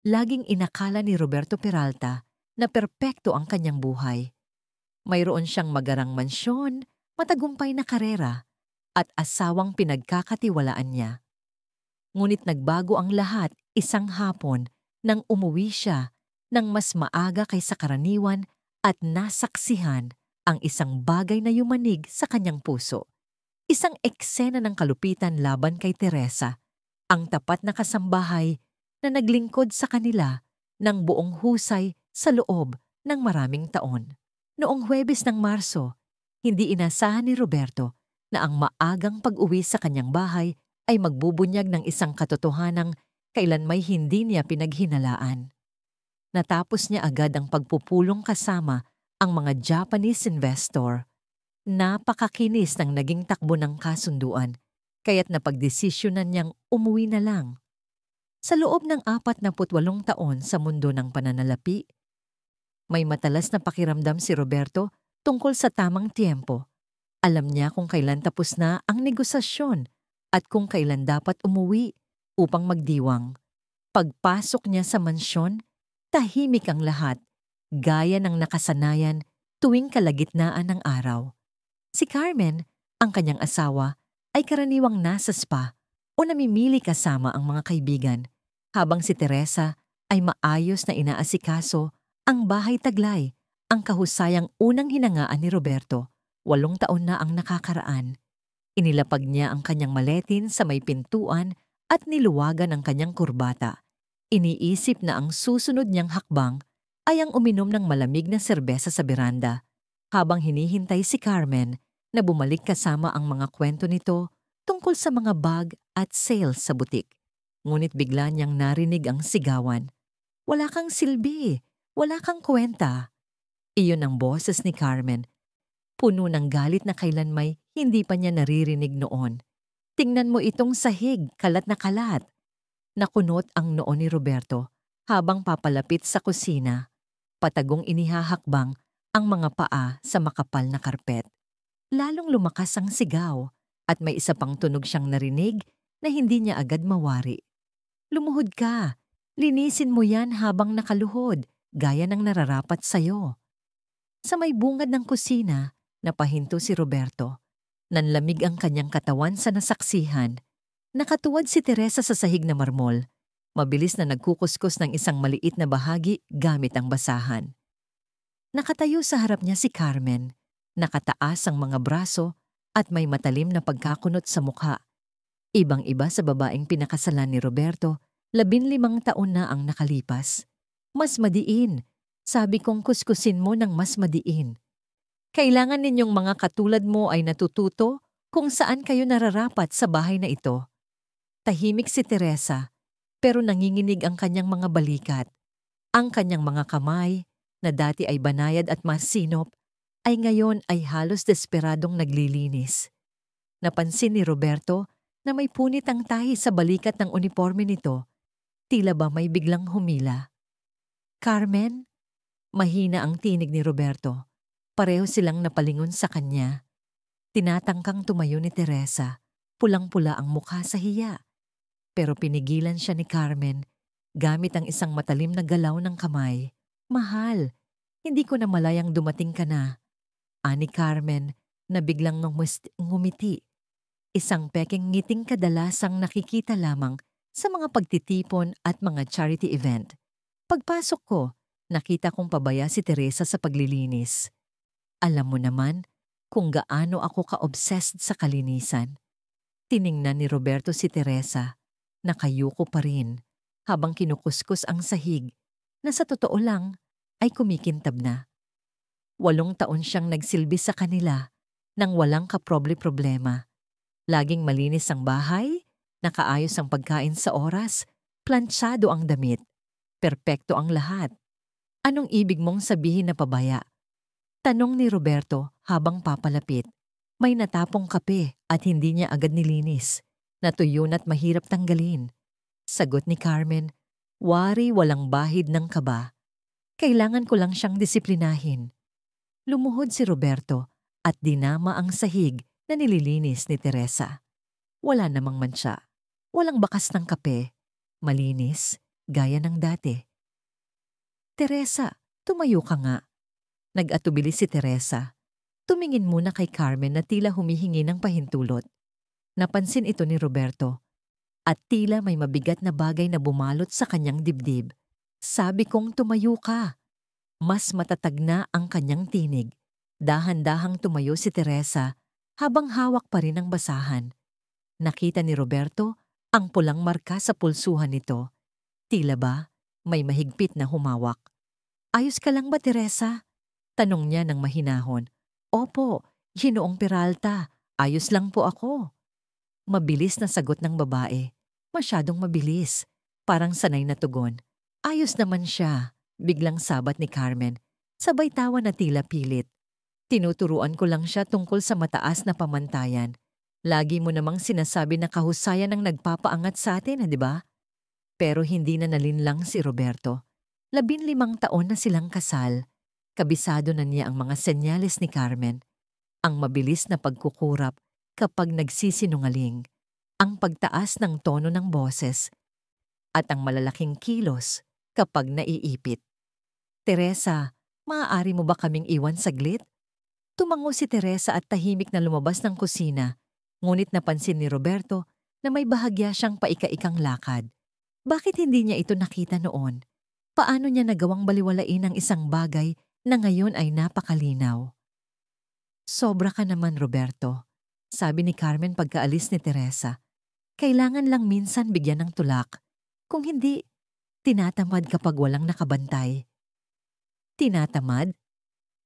Laging inakala ni Roberto Peralta na perpekto ang kanyang buhay. Mayroon siyang magarang mansyon, matagumpay na karera, at asawang pinagkakatiwalaan niya. Ngunit nagbago ang lahat isang hapon nang umuwi siya ng mas maaga kaysa karaniwan at nasaksihan ang isang bagay na yumanig sa kanyang puso. Isang eksena ng kalupitan laban kay Teresa, ang tapat na kasambahay na naglingkod sa kanila ng buong husay sa loob ng maraming taon. Noong Huwebes ng Marso, hindi inasahan ni Roberto na ang maagang pag-uwi sa kanyang bahay ay magbubunyag ng isang katotohanang kailan may hindi niya pinaghinalaan. Natapos niya agad ang pagpupulong kasama ang mga Japanese investor. Napakakinis ng naging takbo ng kasunduan, kaya't napagdesisyonan niyang umuwi na lang. Sa loob ng 48 taon sa mundo ng pananalapi, may matalas na pakiramdam si Roberto tungkol sa tamang tiempo. Alam niya kung kailan tapos na ang negosasyon at kung kailan dapat umuwi upang magdiwang. Pagpasok niya sa mansyon, tahimik ang lahat, gaya ng nakasanayan tuwing kalagitnaan ng araw. Si Carmen, ang kanyang asawa, ay karaniwang nasa spa o namimili kasama ang mga kaibigan, habang si Teresa ay maayos na inaasikaso ang bahay taglay, ang kahusayang unang hinangaan ni Roberto. 8 taon na ang nakakaraan. Inilapag niya ang kanyang maletin sa may pintuan at niluwagan ang kanyang kurbata. Iniisip na ang susunod niyang hakbang ay ang uminom ng malamig na serbesa sa beranda, habang hinihintay si Carmen na bumalik kasama ang mga kwento nito tungkol sa mga bag at sales sa butik. Ngunit bigla niyang narinig ang sigawan. "Wala kang silbi, wala kang kwenta." Iyon ang boses ni Carmen, puno ng galit na kailanmay hindi pa niya naririnig noon. "Tingnan mo itong sahig, kalat na kalat." Nakunot ang noo ni Roberto habang papalapit sa kusina. Patagong inihahakbang ang mga paa sa makapal na karpet. Lalong lumakas ang sigaw at may isa pang tunog siyang narinig na hindi niya agad mawari. "Lumuhod ka, linisin mo yan habang nakaluhod, gaya ng nararapat sa'yo." Sa may bungad ng kusina, napahinto si Roberto. Nanlamig ang kanyang katawan sa nasaksihan. Nakatuwad si Teresa sa sahig na marmol. Mabilis na nagkukuskus ng isang maliit na bahagi gamit ang basahan. Nakatayo sa harap niya si Carmen. Nakataas ang mga braso at may matalim na pagkakunot sa mukha. Ibang-iba sa babaeng pinakasalan ni Roberto, 15 taon na ang nakalipas. "Mas madiin. Sabi kong kuskusin mo ng mas madiin. Kailangan ninyong mga katulad mo ay natututo kung saan kayo nararapat sa bahay na ito." Tahimik si Teresa, pero nanginginig ang kanyang mga balikat. Ang kanyang mga kamay, na dati ay banayad at masinop, ay ngayon ay halos desperadong naglilinis. Napansin ni Roberto na may punit ang tahi sa balikat ng uniforme nito. Tila ba may biglang humila. "Carmen?" Mahina ang tinig ni Roberto. Pareho silang napalingon sa kanya. Tinatangkang tumayo ni Teresa. Pulang-pula ang mukha sa hiya. Pero pinigilan siya ni Carmen gamit ang isang matalim na galaw ng kamay. "Mahal, hindi ko na malayang dumating ka na." Ani Carmen na biglang ngumiti. Isang peking ngiting kadalasang nakikita lamang sa mga pagtitipon at mga charity event. Pagpasok ko, nakita kong pabaya si Teresa sa paglilinis. "Alam mo naman kung gaano ako ka-obsessed sa kalinisan." Tiningnan ni Roberto si Teresa. Nakayuko pa rin habang kinukuskus ang sahig na sa totoo lang ay kumikintab na. 8 taon siyang nagsilbi sa kanila nang walang kaproble-problema. Laging malinis ang bahay, nakaayos ang pagkain sa oras, plantsado ang damit. Perpekto ang lahat. "Anong ibig mong sabihin na pabaya?" Tanong ni Roberto habang papalapit. May natapong kape at hindi niya agad nilinis. Natuyo na't mahirap tanggalin. Sagot ni Carmen, "Wari walang bahid ng kaba. Kailangan ko lang siyang disiplinahin." Lumuhod si Roberto at dinama ang sahig na nililinis ni Teresa. Wala namang mantsa. Walang bakas ng kape. Malinis, gaya ng dati. Teresa, tumayo ka nga. Nag-atubili si Teresa. Tumingin muna kay Carmen na tila humihingi ng pahintulot. Napansin ito ni Roberto at tila may mabigat na bagay na bumalot sa kanyang dibdib. Sabi kong tumayo ka. Mas matatag na ang kanyang tinig. Dahan-dahang tumayo si Teresa habang hawak pa rin ang basahan. Nakita ni Roberto ang pulang marka sa pulsuhan nito. Tila ba may mahigpit na humawak. Ayos ka lang ba, Teresa? Tanong niya ng mahinahon. Opo, Ginoong Peralta. Ayos lang po ako. Mabilis na sagot ng babae. Masyadong mabilis. Parang sanay na tugon. Ayos naman siya. Biglang sabat ni Carmen. Sabay tawa na tila pilit. Tinuturuan ko lang siya tungkol sa mataas na pamantayan. Lagi mo namang sinasabi na kahusayan ang nagpapaangat sa atin, di ba? Pero hindi na nalinlang si Roberto. 15 taon na silang kasal. Kabisado na niya ang mga senyales ni Carmen. Ang mabilis na pagkukurap kapag nagsisinungaling, ang pagtaas ng tono ng boses, at ang malalaking kilos kapag naiipit. Teresa, maaari mo ba kaming iwan saglit? Tumango si Teresa at tahimik na lumabas ng kusina, ngunit napansin ni Roberto na may bahagya siyang paika-ikang lakad. Bakit hindi niya ito nakita noon? Paano niya nagawang baliwalain ang isang bagay na ngayon ay napakalinaw? Sobra ka naman, Roberto, sabi ni Carmen pagkaalis ni Teresa. Kailangan lang minsan bigyan ng tulak. Kung hindi, tinatamad kapag walang nakabantay. Tinatamad?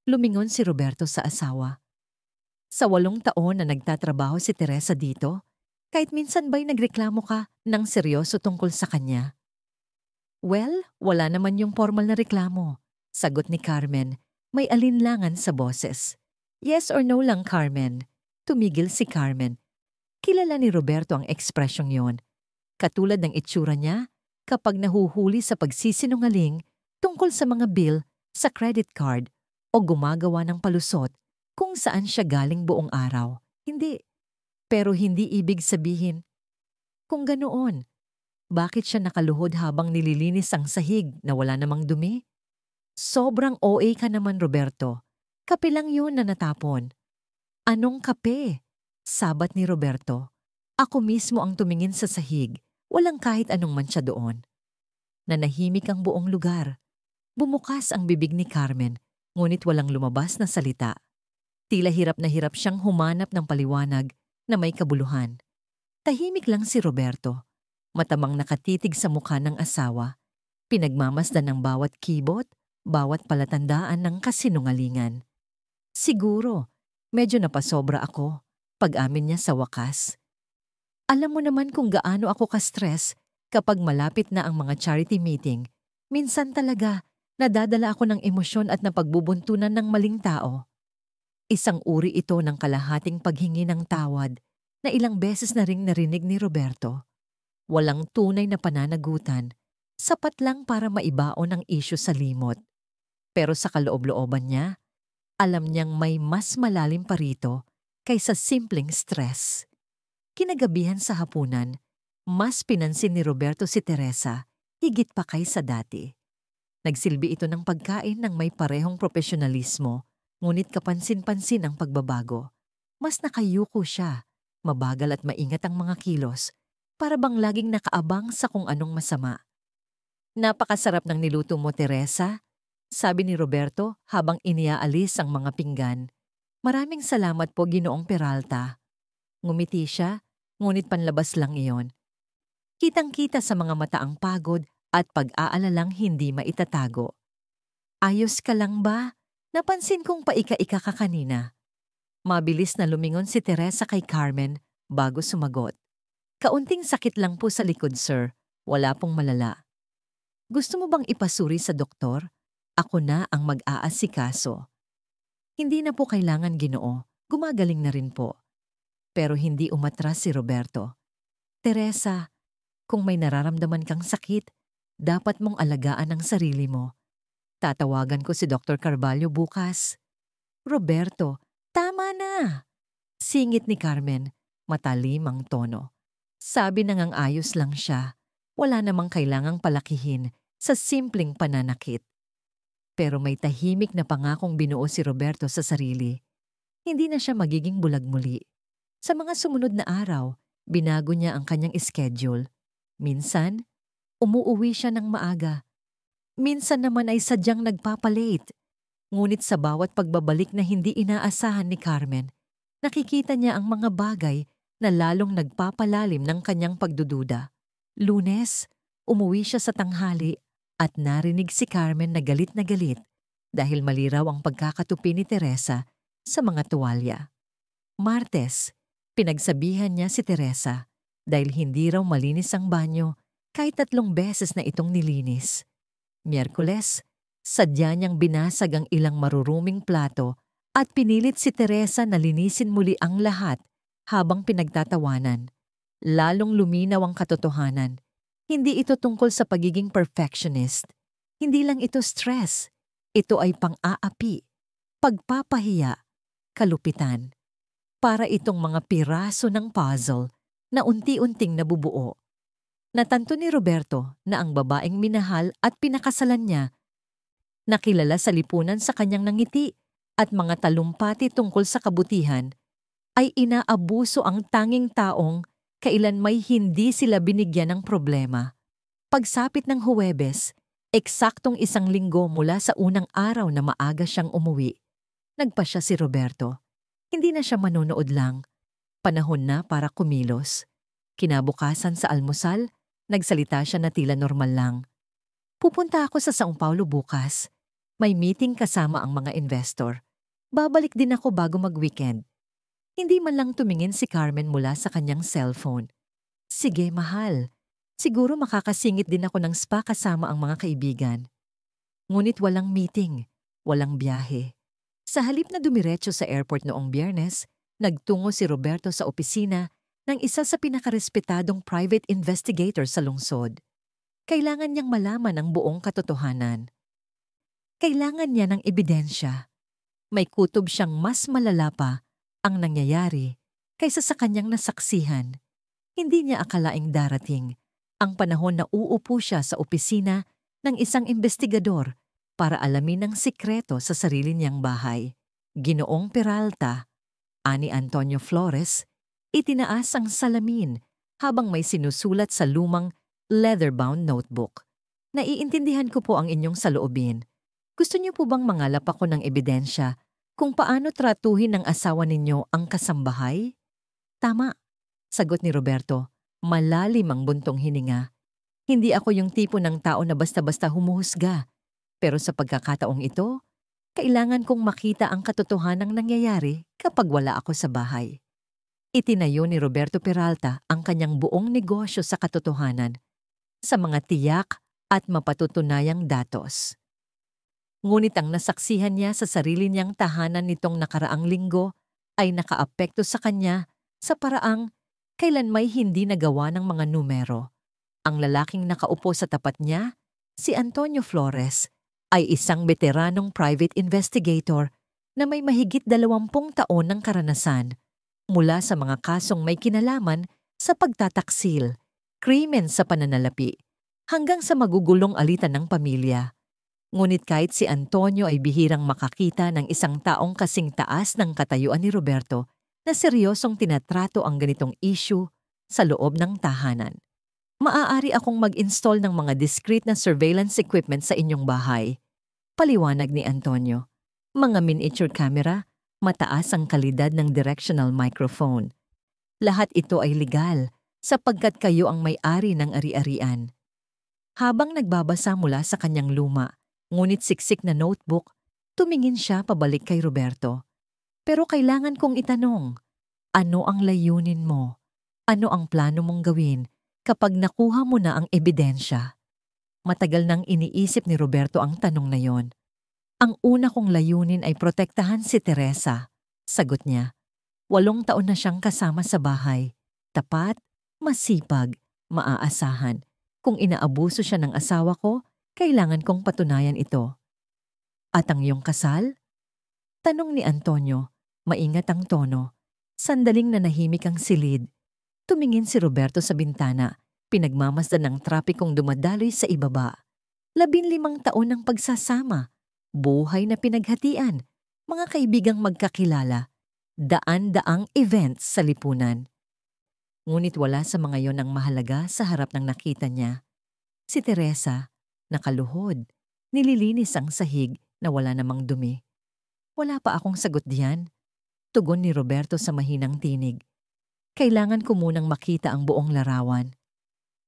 Lumingon si Roberto sa asawa. Sa 8 taon na nagtatrabaho si Teresa dito, kahit minsan ba'y nagreklamo ka ng seryoso tungkol sa kanya? Well, wala naman yung formal na reklamo, sagot ni Carmen, may alinlangan sa boses. Yes or no lang, Carmen. Tumigil si Carmen. Kilala ni Roberto ang ekspresyong yon. Katulad ng itsura niya kapag nahuhuli sa pagsisinungaling tungkol sa mga bill sa credit card o gumagawa ng palusot kung saan siya galing buong araw. Hindi. Pero hindi ibig sabihin. Kung ganoon, bakit siya nakaluhod habang nililinis ang sahig na wala namang dumi? Sobrang OA ka naman, Roberto. Kape lang yun na natapon. Anong kape? Sabat ni Roberto. Ako mismo ang tumingin sa sahig. Walang kahit anong mantsa doon. Nanahimik ang buong lugar. Bumukas ang bibig ni Carmen, ngunit walang lumabas na salita. Tila hirap na hirap siyang humanap ng paliwanag na may kabuluhan. Tahimik lang si Roberto. Matamang nakatitig sa mukha ng asawa. Pinagmamasdan ng bawat kibot, bawat palatandaan ng kasinungalingan. Siguro, medyo napasobra ako, pag-amin niya sa wakas. Alam mo naman kung gaano ako ka-stress kapag malapit na ang mga charity meeting. Minsan talaga, nadadala ako ng emosyon at napagbubuntunan ng maling tao. Isang uri ito ng kalahating paghingi ng tawad na ilang beses na ring narinig ni Roberto. Walang tunay na pananagutan, sapat lang para maibaon ang isyu sa limot. Pero sa kaloob-looban niya, alam niyang may mas malalim pa rito kaysa simpleng stress. Kinagabihan sa hapunan, mas pinansin ni Roberto si Teresa higit pa kaysa dati. Nagsilbi ito ng pagkain ng may parehong profesionalismo, ngunit kapansin-pansin ang pagbabago. Mas nakayuko siya, mabagal at maingat ang mga kilos, para bang laging nakaabang sa kung anong masama. Napakasarap ng niluto mo, Teresa, sabi ni Roberto habang iniaalis ang mga pinggan. Maraming salamat po, Ginoong Peralta. Ngumiti siya, ngunit panlabas lang iyon. Kitang-kita sa mga mata ang pagod at pag-aalalang hindi maitatago. Ayos ka lang ba? Napansin kong paika-ika ka kanina. Mabilis na lumingon si Teresa kay Carmen bago sumagot. Kaunting sakit lang po sa likod, sir. Wala pong malala. Gusto mo bang ipasuri sa doktor? Ako na ang mag-aasikaso. Hindi na po kailangan, Ginoo. Gumagaling na rin po. Pero hindi umatras si Roberto. Teresa, kung may nararamdaman kang sakit, dapat mong alagaan ang sarili mo. Tatawagan ko si Dr. Carvalho bukas. Roberto, tama na! Singit ni Carmen, matalim ang tono. Sabi na ngang ayos lang siya. Wala namang kailangang palakihin sa simpleng pananakit. Pero may tahimik na pangakong binuo si Roberto sa sarili. Hindi na siya magiging bulag muli. Sa mga sumunod na araw, binago niya ang kanyang schedule. Minsan, umuuwi siya ng maaga. Minsan naman ay sadyang nagpapalate. Ngunit sa bawat pagbabalik na hindi inaasahan ni Carmen, nakikita niya ang mga bagay na lalong nagpapalalim ng kanyang pagdududa. Lunes, umuwi siya sa tanghali at narinig si Carmen na galit dahil mali raw ang pagkakatupi ni Teresa sa mga tuwalya. Martes, pinagsabihan niya si Teresa dahil hindi raw malinis ang banyo kahit 3 beses na itong nilinis. Miyerkules, sadya niyang binasag ang ilang maruruming plato at pinilit si Teresa na linisin muli ang lahat habang pinagtatawanan. Lalong luminaw ang katotohanan. Hindi ito tungkol sa pagiging perfectionist. Hindi lang ito stress. Ito ay pang-aapi, pagpapahiya, kalupitan. Para itong mga piraso ng puzzle na unti-unting nabubuo. Natanto ni Roberto na ang babaeng minahal at pinakasalan niya, nakilala sa lipunan sa kanyang nangiti at mga talumpati tungkol sa kabutihan, ay inaabuso ang tanging taong kailan may hindi sila binigyan ng problema. Pagsapit ng Huwebes, eksaktong 1 linggo mula sa unang araw na maaga siyang umuwi, nagpasya si Roberto. Hindi na siya manonood lang. Panahon na para kumilos. Kinabukasan sa almusal, nagsalita siya na tila normal lang. Pupunta ako sa São Paulo bukas. May meeting kasama ang mga investor. Babalik din ako bago mag-weekend. Hindi man lang tumingin si Carmen mula sa kanyang cellphone. Sige, mahal. Siguro makakasingit din ako ng spa kasama ang mga kaibigan. Ngunit walang meeting, walang biyahe. Sa halip na dumiretso sa airport noong Biyernes, nagtungo si Roberto sa opisina ng isa sa pinakarespetadong private investigator sa lungsod. Kailangan niyang malaman ang buong katotohanan. Kailangan niya ng ebidensya. May kutob siyang mas malala pa ang nangyayari kaysa sa kanyang nasaksihan. Hindi niya akalaing darating ang panahon na uupo siya sa opisina ng isang investigador para alamin ang sikreto sa sarili niyang bahay. Ginoong Peralta, ani Antonio Flores, itinaas ang salamin habang may sinusulat sa lumang leather-bound notebook. Naiintindihan ko po ang inyong saloobin. Gusto niyo po bang mangalap ako ng ebidensya kung paano tratuhin ng asawa ninyo ang kasambahay? Tama, sagot ni Roberto. Malalim ang buntong hininga. Hindi ako yung tipo ng tao na basta-basta humuhusga. Pero sa pagkakataong ito, kailangan kong makita ang katotohanang nangyayari kapag wala ako sa bahay. Itinayo ni Roberto Peralta ang kanyang buong negosyo sa katotohanan, sa mga tiyak at mapatutunayang datos. Ngunit ang nasaksihan niya sa sarili niyang tahanan nitong nakaraang linggo ay nakaapekto sa kanya sa paraang kailan may hindi nagawa ng mga numero. Ang lalaking nakaupo sa tapat niya, si Antonio Flores, ay isang veteranong private investigator na may mahigit 20 taon ng karanasan mula sa mga kasong may kinalaman sa pagtataksil, krimen sa pananalapi, hanggang sa magugulong alitan ng pamilya. Ngunit kahit si Antonio ay bihirang makakita ng isang taong kasing taas ng katayuan ni Roberto na seryosong tinatrato ang ganitong issue sa loob ng tahanan. Maaari akong mag-install ng mga discreet na surveillance equipment sa inyong bahay. Paliwanag ni Antonio. Mga miniature camera, mataas ang kalidad ng directional microphone. Lahat ito ay legal sapagkat kayo ang may-ari ng ari-arian. Habang nagbabasa mula sa kanyang luma, ngunit siksik na notebook, tumingin siya pabalik kay Roberto. Pero kailangan kong itanong, ano ang layunin mo? Ano ang plano mong gawin kapag nakuha mo na ang ebidensya? Matagal nang iniisip ni Roberto ang tanong na yon. Ang una kong layunin ay protektahan si Teresa, sagot niya. 8 taon na siyang kasama sa bahay. Tapat, masipag, maaasahan. Kung inaabuso siya ng asawa ko, kailangan kong patunayan ito. At ang iyong kasal? Tanong ni Antonio, maingat ang tono. Sandaling nanahimik ang silid. Tumingin si Roberto sa bintana, Pinagmamasdan ng trapikong dumadaloy sa ibaba. 15 taon ng pagsasama, buhay na pinaghatian, mga kaibigang magkakilala, daan-daang events sa lipunan. Ngunit wala sa mga yon ang mahalaga sa harap ng nakita niya. Si Teresa, nakaluhod, nililinis ang sahig na wala namang dumi. Wala pa akong sagot diyan, tugon ni Roberto sa mahinang tinig. Kailangan ko munang makita ang buong larawan.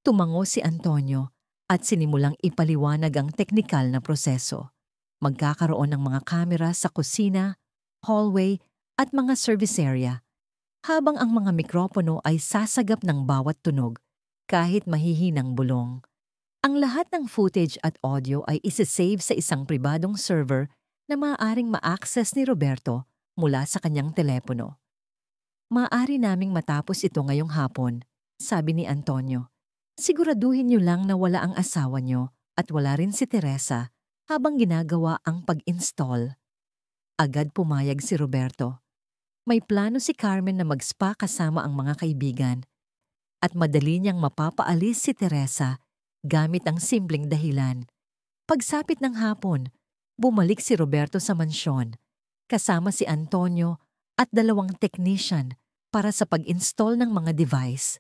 Tumango si Antonio at sinimulang ipaliwanag ang teknikal na proseso. Magkakaroon ng mga kamera sa kusina, hallway at mga service area, habang ang mga mikropono ay sasagap ng bawat tunog, kahit mahihinang bulong. Ang lahat ng footage at audio ay isisave sa isang pribadong server na maaaring ma-access ni Roberto mula sa kanyang telepono. Maaari naming matapos ito ngayong hapon, sabi ni Antonio. Siguraduhin niyo lang na wala ang asawa niyo at wala rin si Teresa habang ginagawa ang pag-install. Agad pumayag si Roberto. May plano si Carmen na mag-spa kasama ang mga kaibigan at madali niyang mapapaalis si Teresa gamit ang simpleng dahilan. Pagsapit ng hapon, bumalik si Roberto sa mansyon kasama si Antonio at 2 technician para sa pag-install ng mga device.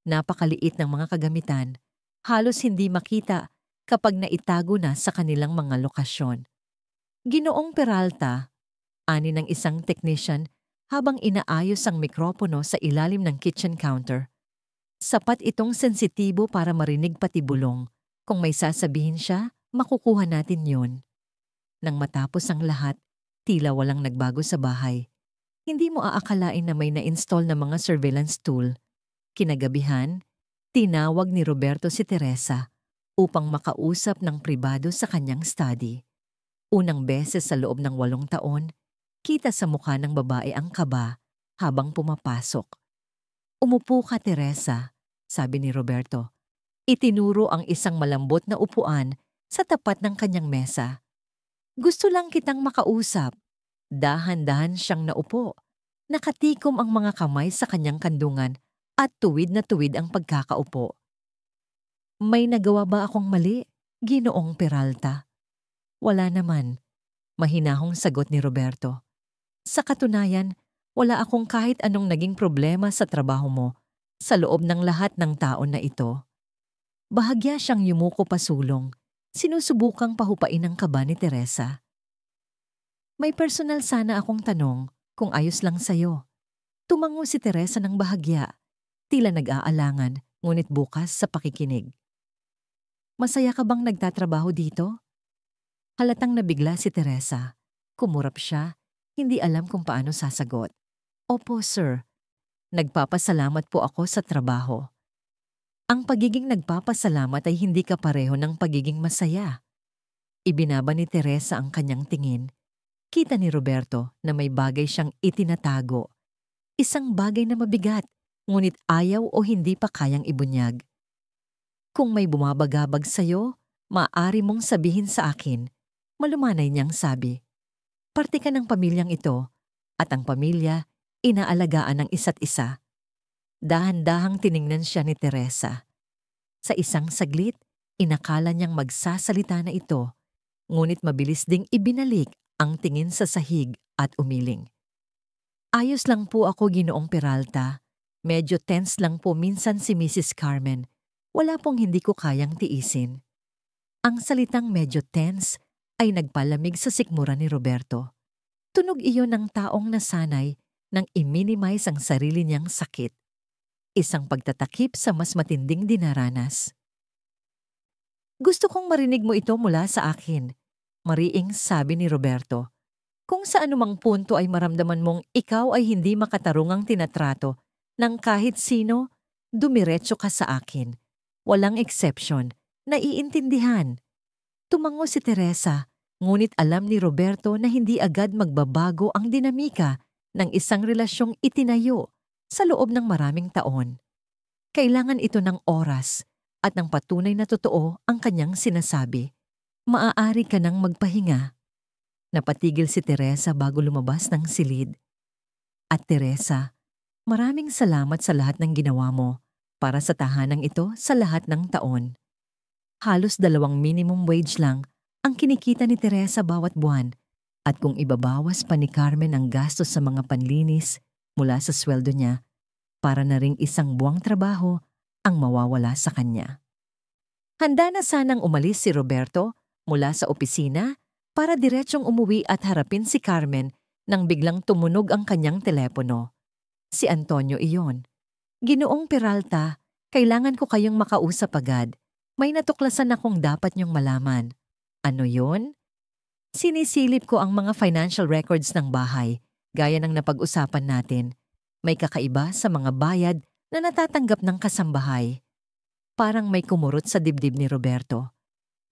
Napakaliit ng mga kagamitan, halos hindi makita kapag naitago na sa kanilang mga lokasyon. Ginoong Peralta, ani ng isang technician habang inaayos ang mikropono sa ilalim ng kitchen counter. Sapat itong sensitibo para marinig pati bulong. Kung may sasabihin siya, makukuha natin yon. Nang matapos ang lahat, tila walang nagbago sa bahay. Hindi mo aakalain na may na-install na mga surveillance tool. Kinagabihan, tinawag ni Roberto si Teresa upang makausap ng pribado sa kanyang study. Unang beses sa loob ng 8 taon, kita sa mukha ng babae ang kaba habang pumapasok. Umupo ka, Teresa, sabi ni Roberto. Itinuro ang isang malambot na upuan sa tapat ng kanyang mesa. Gusto lang kitang makausap. Dahan-dahan siyang naupo. Nakatikom ang mga kamay sa kanyang kandungan at tuwid na tuwid ang pagkakaupo. May nagawa ba akong mali, Ginoong Peralta? Wala naman, mahinahong sagot ni Roberto. Sa katunayan, wala akong kahit anong naging problema sa trabaho mo sa loob ng lahat ng taon na ito. Bahagya siyang yumuko pasulong, sinusubukang pahupain ang kaba ni Teresa. May personal sana akong tanong kung ayos lang sa'yo. Tumango si Teresa ng bahagya. Tila nag-aalangan, ngunit bukas sa pakikinig. Masaya ka bang nagtatrabaho dito? Halatang nabigla si Teresa. Kumurap siya, hindi alam kung paano sasagot. Opo, sir. Nagpapasalamat po ako sa trabaho. Ang pagiging nagpapasalamat ay hindi kapareho ng pagiging masaya. Ibinaba ni Teresa ang kanyang tingin. Kita ni Roberto na may bagay siyang itinatago. Isang bagay na mabigat, ngunit ayaw o hindi pa kayang ibunyag. Kung may bumabagabag sa'yo, maaari mong sabihin sa akin, malumanay niyang sabi. Parte ka ng pamilyang ito, at ang pamilya, inaalagaan ng isa't isa. Dahan-dahang tiningnan siya ni Teresa. Sa isang saglit, inakala niyang magsasalita na ito, ngunit mabilis ding ibinalik ang tingin sa sahig at umiling. Ayos lang po ako, Ginoong Peralta. Medyo tense lang po minsan si Mrs. Carmen. Wala pong hindi ko kayang tiisin. Ang salitang medyo tense ay nagpalamig sa sikmura ni Roberto. Tunog iyon ng taong nasanay nang i-minimize ang sarili niyang sakit. Isang pagtatakip sa mas matinding dinaranas. Gusto kong marinig mo ito mula sa akin, mariing sabi ni Roberto. Kung sa anumang punto ay maramdaman mong ikaw ay hindi makatarungang tinatrato ng kahit sino, dumiretso ka sa akin. Walang exception, naiintindihan. Tumango si Teresa, ngunit alam ni Roberto na hindi agad magbabago ang dinamika ng isang relasyong itinayo sa loob ng maraming taon. Kailangan ito ng oras at ng patunay na totoo ang kanyang sinasabi. Maaari ka nang magpahinga. Napatigil si Teresa bago lumabas ng silid. At Teresa, maraming salamat sa lahat ng ginawa mo. para sa tahanang ito sa lahat ng taon. Halos 2 minimum wage lang ang kinikita ni Teresa bawat buwan at kung ibabawas pa ni Carmen ang gastos sa mga panlinis mula sa sweldo niya, para na ring isang buwang trabaho ang mawawala sa kanya. Handa na sanang umalis si Roberto mula sa opisina para diretsyong umuwi at harapin si Carmen nang biglang tumunog ang kanyang telepono. Si Antonio iyon. "Ginoong Peralta, kailangan ko kayong makausap agad. May natuklasan akong dapat niyong malaman." "Ano yun?" "Sinisilip ko ang mga financial records ng bahay, gaya ng napag-usapan natin. May kakaiba sa mga bayad na natatanggap ng kasambahay." Parang may kumurot sa dibdib ni Roberto.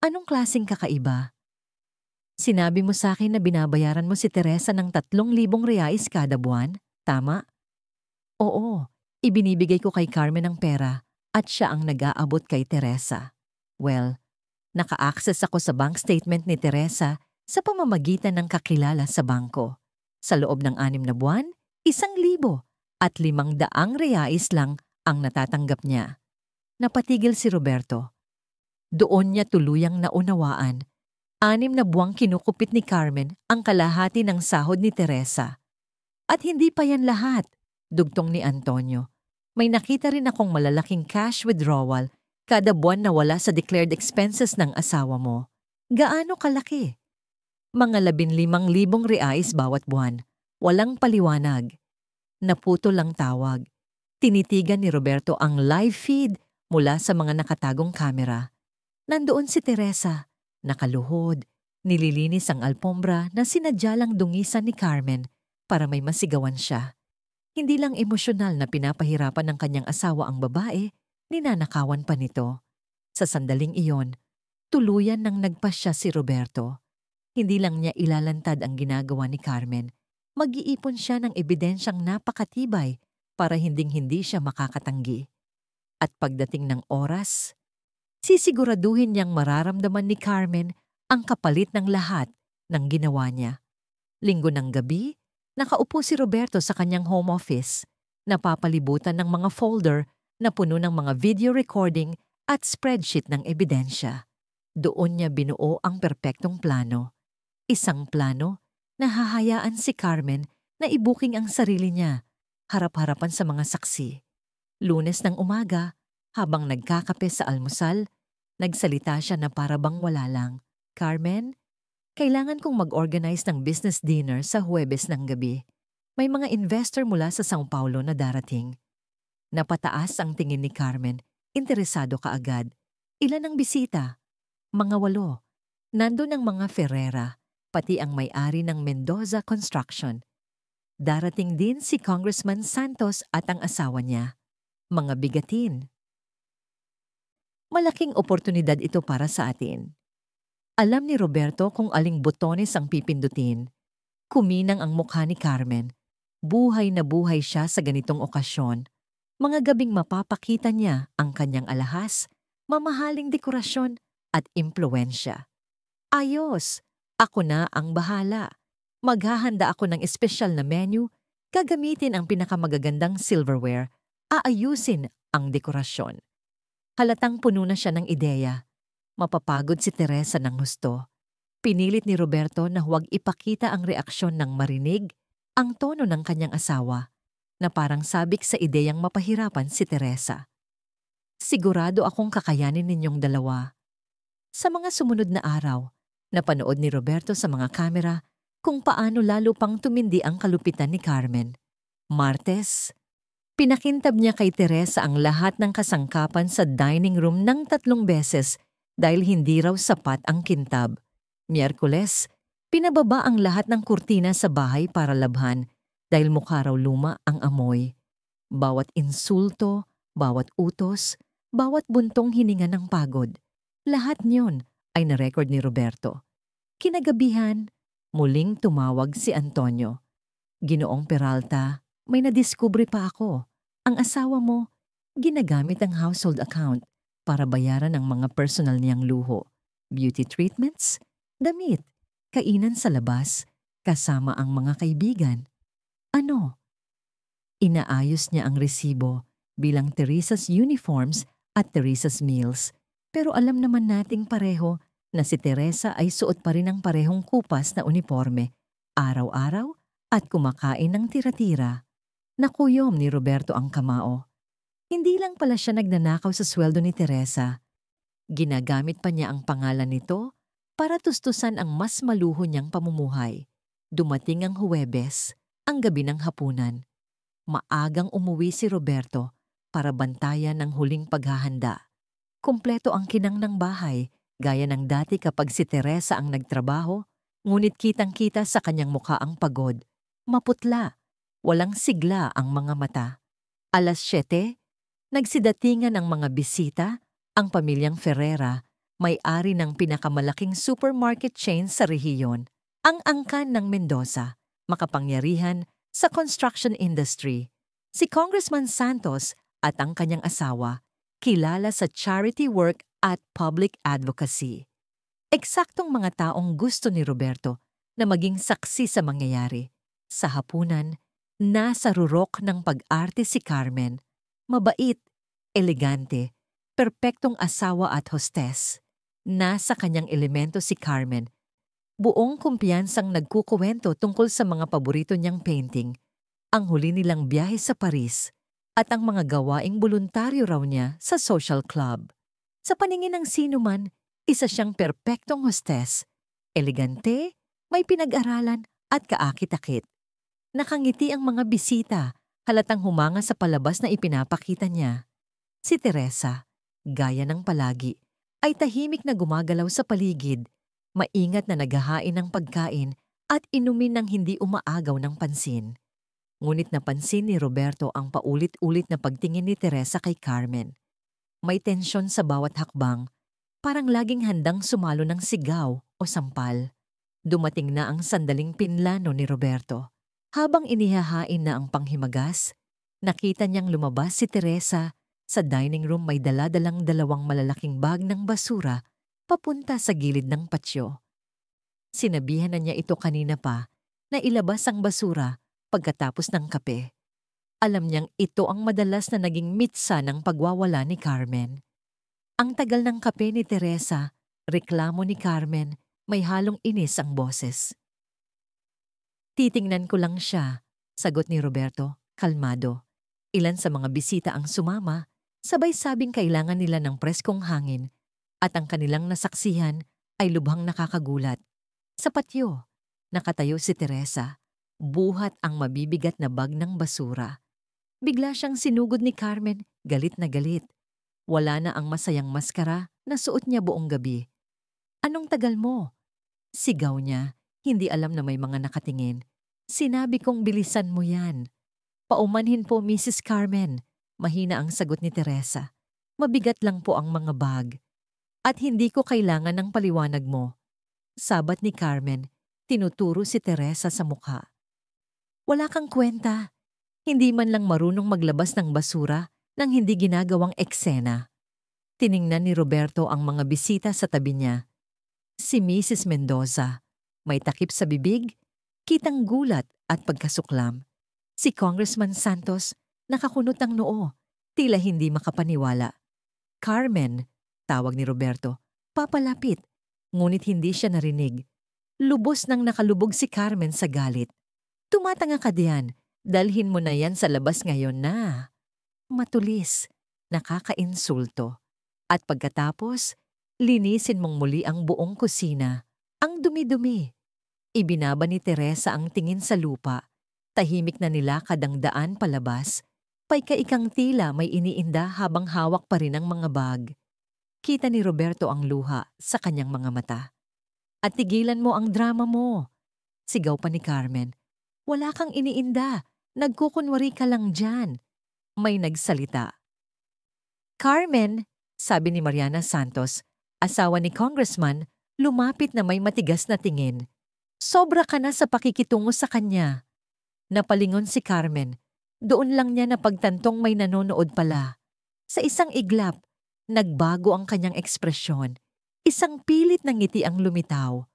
"Anong klaseng kakaiba?" "Sinabi mo sa akin na binabayaran mo si Teresa ng 3,000 reais kada buwan, tama?" "Oo, ibinibigay ko kay Carmen ang pera at siya ang nag-aabot kay Teresa." "Well, naka-access ako sa bank statement ni Teresa sa pamamagitan ng kakilala sa bangko. Sa loob ng 6 na buwan, 1,000 at 500 reais lang ang natatanggap niya." Napatigil si Roberto. Doon niya tuluyang naunawaan. 6 na buwang kinukupit ni Carmen ang kalahati ng sahod ni Teresa. "At hindi pa yan lahat," dugtong ni Antonio. "May nakita rin akong malalaking cash withdrawal kada buwan na wala sa declared expenses ng asawa mo." "Gaano kalaki?" "Mga 15,000 reais bawat buwan. Walang paliwanag." Naputol ang tawag. Tinitigan ni Roberto ang live feed mula sa mga nakatagong kamera. Nandoon si Teresa, nakaluhod, nililinis ang alpombra na sinadya lang dungisan ni Carmen para may masigawan siya. Hindi lang emosyonal na pinapahirapan ng kanyang asawa ang babae, ninanakawan pa nito. Sa sandaling iyon, tuluyan nang nagpasya si Roberto. Hindi lang niya ilalantad ang ginagawa ni Carmen, mag-iipon siya ng ebidensyang napakatibay para hinding-hindi siya makakatanggi. At pagdating ng oras, sisiguraduhin niyang mararamdaman ni Carmen ang kapalit ng lahat ng ginawa niya. Linggo ng gabi, nakaupo si Roberto sa kanyang home office, napapalibutan ng mga folder na puno ng mga video recording at spreadsheet ng ebidensya. Doon niya binuo ang perpektong plano. Isang plano na hahayaan si Carmen na ibuking ang sarili niya, harap-harapan sa mga saksi. Lunes ng umaga, habang nagkakape sa almusal, nagsalita siya na para bang wala lang. "Carmen, kailangan kong mag-organize ng business dinner sa Huwebes ng gabi. May mga investor mula sa São Paulo na darating." Napataas ang tingin ni Carmen. Interesado ka agad. "Ilan ang bisita?" "Mga 8. Nandun ang mga Ferrera, pati ang may-ari ng Mendoza Construction. Darating din si Congressman Santos at ang asawa niya. Mga bigatin." Malaking oportunidad ito para sa atin. Alam ni Roberto kung aling botones ang pipindutin. Kuminang ang mukha ni Carmen. Buhay na buhay siya sa ganitong okasyon. Mga gabing mapapakita niya ang kanyang alahas, mamahaling dekorasyon at impluwensya. "Ayos! Ako na ang bahala. Maghahanda ako ng espesyal na menu, gagamitin ang pinakamagagandang silverware, aayusin ang dekorasyon." Halatang puno na siya ng ideya. Mapapagod si Teresa ng husto. Pinilit ni Roberto na huwag ipakita ang reaksyon ng marinig ang tono ng kanyang asawa, na parang sabik sa ideyang mapahirapan si Teresa. "Sigurado akong kakayanin ninyong dalawa." Sa mga sumunod na araw, napanood ni Roberto sa mga kamera kung paano lalo pang tumindi ang kalupitan ni Carmen. Martes, pinakintab niya kay Teresa ang lahat ng kasangkapan sa dining room ng 3 beses dahil hindi raw sapat ang kintab. Miyerkules, pinababa ang lahat ng kurtina sa bahay para labhan dahil mukha raw luma ang amoy. Bawat insulto, bawat utos, bawat buntong hininga ng pagod, lahat niyon ay na-record ni Roberto. Kinagabihan, muling tumawag si Antonio. "Ginoong Peralta, may nadiskubre pa ako. Ang asawa mo, ginagamit ang household account para bayaran ang mga personal niyang luho. Beauty treatments, damit, kainan sa labas, kasama ang mga kaibigan." "Ano?" Inaayos niya ang resibo bilang Teresa's Uniforms at Teresa's Meals. Pero alam naman nating pareho na si Teresa ay suot pa rin ang parehong kupas na uniforme, araw-araw at kumakain ng tira-tira. Nakuyom ni Roberto ang kamao. Hindi lang pala siya nagnanakaw sa sweldo ni Teresa. Ginagamit pa niya ang pangalan nito para tustusan ang mas maluho niyang pamumuhay. Dumating ang Huwebes, ang gabi ng hapunan. Maagang umuwi si Roberto para bantayan ang huling paghahanda. Kumpleto ang kinang ng bahay, gaya ng dati kapag si Teresa ang nagtrabaho, ngunit kitang-kita sa kanyang mukha ang pagod. Maputla, walang sigla ang mga mata. 7:00, nagsidatingan ang mga bisita, ang pamilyang Ferrera, may-ari ng pinakamalaking supermarket chain sa rehiyon, ang angkan ng Mendoza, makapangyarihan sa construction industry. Si Congressman Santos at ang kanyang asawa, kilala sa charity work at public advocacy. Eksaktong mga taong gusto ni Roberto na maging saksi sa mangyayari. Sa hapunan, nasa rurok ng pag-arte si Carmen. Mabait, elegante, perpektong asawa at hostess. Nasa kanyang elemento si Carmen. Buong kumpiyansang nagkukuwento tungkol sa mga paborito niyang painting, ang huli nilang biyahe sa Paris, at ang mga gawaing voluntaryo raw niya sa social club. Sa paningin ng sinuman, isa siyang perpektong hostess, elegante, may pinag-aralan at kaakit-akit. Nakangiti ang mga bisita, halatang humanga sa palabas na ipinapakita niya. Si Teresa, gaya ng palagi, ay tahimik na gumagalaw sa paligid, maingat na naghahain ng pagkain at inumin ng hindi umaagaw ng pansin. Ngunit napansin ni Roberto ang paulit-ulit na pagtingin ni Teresa kay Carmen. May tensyon sa bawat hakbang, parang laging handang sumalo ng sigaw o sampal. Dumating na ang sandaling pinlano ni Roberto. Habang inihahain na ang panghimagas, nakita niyang lumabas si Teresa. Sa dining room may daladalang 2 malalaking bag ng basura papunta sa gilid ng patsyo. Sinabihan na niya ito kanina pa na ilabas ang basura pagkatapos ng kape. Alam niyang ito ang madalas na naging mitsa ng pagwawala ni Carmen. Ang tagal ng kape ni Teresa, reklamo ni Carmen, may halong inis ang boses. Titingnan ko lang siya, sagot ni Roberto, kalmado. Ilan sa mga bisita ang sumama, sabay sabing kailangan nila ng preskong hangin at ang kanilang nasaksihan ay lubhang nakakagulat. Sa patio, nakatayo si Teresa, buhat ang mabibigat na bag ng basura. Bigla siyang sinugod ni Carmen, galit na galit. Wala na ang masayang maskara na suot niya buong gabi. Anong tagal mo? Sigaw niya, hindi alam na may mga nakatingin. Sinabi kong bilisan mo yan. Paumanhin po, Mrs. Carmen. Mahina ang sagot ni Teresa. Mabigat lang po ang mga bag. At hindi ko kailangan ng paliwanag mo. Sabat ni Carmen, tinuturo si Teresa sa mukha. Wala kang kwenta. Hindi man lang marunong maglabas ng basura nang hindi ginagawang eksena. Tiningnan ni Roberto ang mga bisita sa tabi niya. Si Mrs. Mendoza, may takip sa bibig, kitang gulat at pagkasuklam. Si Congressman Santos, nakakunot ang noo, tila hindi makapaniwala. Carmen, tawag ni Roberto, papalapit, ngunit hindi siya narinig. Lubos nang nakalubog si Carmen sa galit. Tumatanga ka diyan, dalhin mo na yan sa labas ngayon na. Matulis, nakakainsulto. At pagkatapos, linisin mong muli ang buong kusina, ang dumi-dumi. Ibinaba ni Teresa ang tingin sa lupa. Tahimik na nilakad ang daan palabas. Paika-ikang tila may iniinda habang hawak pa rin ang mga bag. Kita ni Roberto ang luha sa kanyang mga mata. At tigilan mo ang drama mo. Sigaw pa ni Carmen. Wala kang iniinda. Nagkukunwari ka lang dyan. May nagsalita. Carmen, sabi ni Mariana Santos, asawa ni Congressman, lumapit na may matigas na tingin. Sobra ka na sa pakikitungo sa kanya. Napalingon si Carmen. Doon lang niya napagtantong may nanonood pala. Sa isang iglap, nagbago ang kanyang ekspresyon. Isang pilit na ngiti ang lumitaw.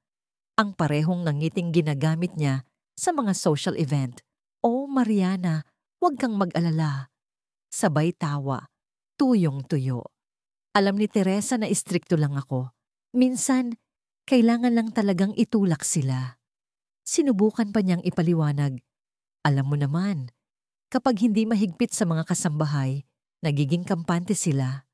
Ang parehong nangiting ginagamit niya sa mga social event. Oh, Mariana, huwag kang mag-alala. Sabay tawa, tuyong-tuyo. Alam ni Teresa na istrikto lang ako. Minsan, kailangan lang talagang itulak sila. Sinubukan pa niyang ipaliwanag. Alam mo naman, kapag hindi mahigpit sa mga kasambahay, nagiging kampante sila.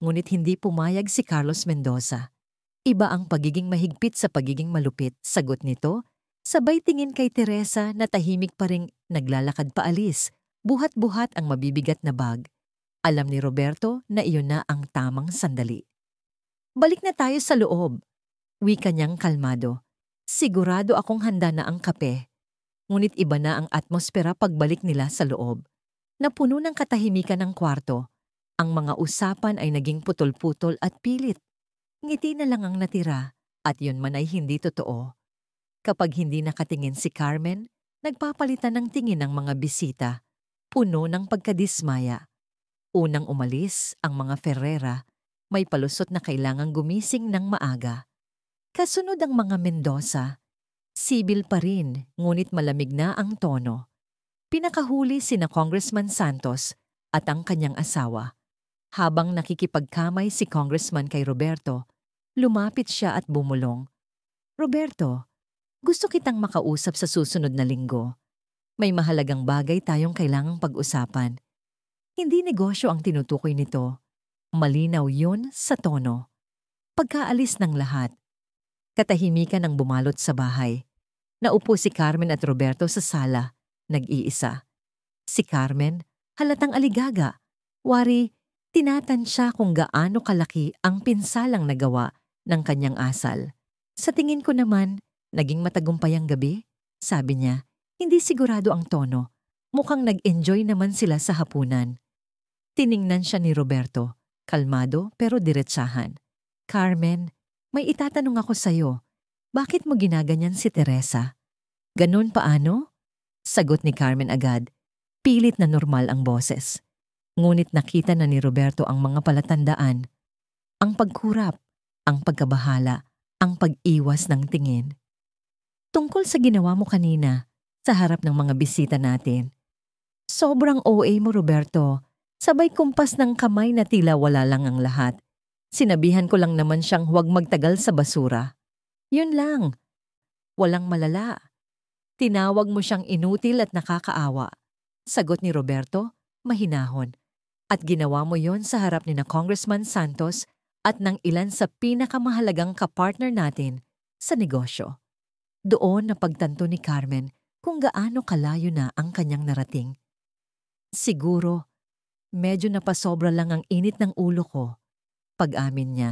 Ngunit hindi pumayag si Carlos Mendoza. Iba ang pagiging mahigpit sa pagiging malupit, sagot nito. Sabay tingin kay Teresa na tahimik pa ring naglalakad paalis, buhat-buhat ang mabibigat na bag. Alam ni Roberto na iyon na ang tamang sandali. Balik na tayo sa loob. Wika niyang kalmado. Sigurado akong handa na ang kape. Ngunit iba na ang atmosfera pagbalik nila sa loob. Napuno ng katahimikan ng kwarto. Ang mga usapan ay naging putol-putol at pilit. Ngiti na lang ang natira at yun man ay hindi totoo. Kapag hindi nakatingin si Carmen, nagpapalitan ng tingin ng mga bisita, puno ng pagkadismaya. Unang umalis ang mga Ferrera, may palusot na kailangang gumising ng maaga. Kasunod ang mga Mendoza, sibil pa rin ngunit malamig na ang tono. Pinakahuli sina Congressman Santos at ang kanyang asawa. Habang nakikipagkamay si Congressman kay Roberto, lumapit siya at bumulong. Roberto, gusto kitang makausap sa susunod na linggo. May mahalagang bagay tayong kailangang pag-usapan. Hindi negosyo ang tinutukoy nito. Malinaw yun sa tono. Pagkaalis ng lahat, katahimikan ang bumalot sa bahay. Naupo si Carmen at Roberto sa sala, nag-iisa. Si Carmen, halatang aligaga. Wari, tinatansya kung gaano kalaki ang pinsalang nagawa ng kanyang asal. Sa tingin ko naman, naging matagumpay ang gabi, sabi niya. Hindi sigurado ang tono. Mukhang nag-enjoy naman sila sa hapunan. Tiningnan siya ni Roberto, kalmado pero diretsahan. Carmen, may itatanong ako sa'yo. Bakit mo ginaganyan si Teresa? Ganun paano? Sagot ni Carmen agad. Pilit na normal ang boses. Ngunit nakita na ni Roberto ang mga palatandaan. Ang pagkurap, ang pagkabahala, ang pag-iwas ng tingin. Tungkol sa ginawa mo kanina, sa harap ng mga bisita natin. Sobrang OA mo, Roberto. Sabay kumpas ng kamay na tila wala lang ang lahat. Sinabihan ko lang naman siyang huwag magtagal sa basura. Yun lang. Walang malala. Tinawag mo siyang inutil at nakakaawa. Sagot ni Roberto, mahinahon. At ginawa mo yon sa harap ni na Congressman Santos at ng ilan sa pinakamahalagang kapartner natin sa negosyo. Doon napagtanto ni Carmen kung gaano kalayo na ang kanyang narating. Siguro, medyo napasobra lang ang init ng ulo ko. Pag-amin niya,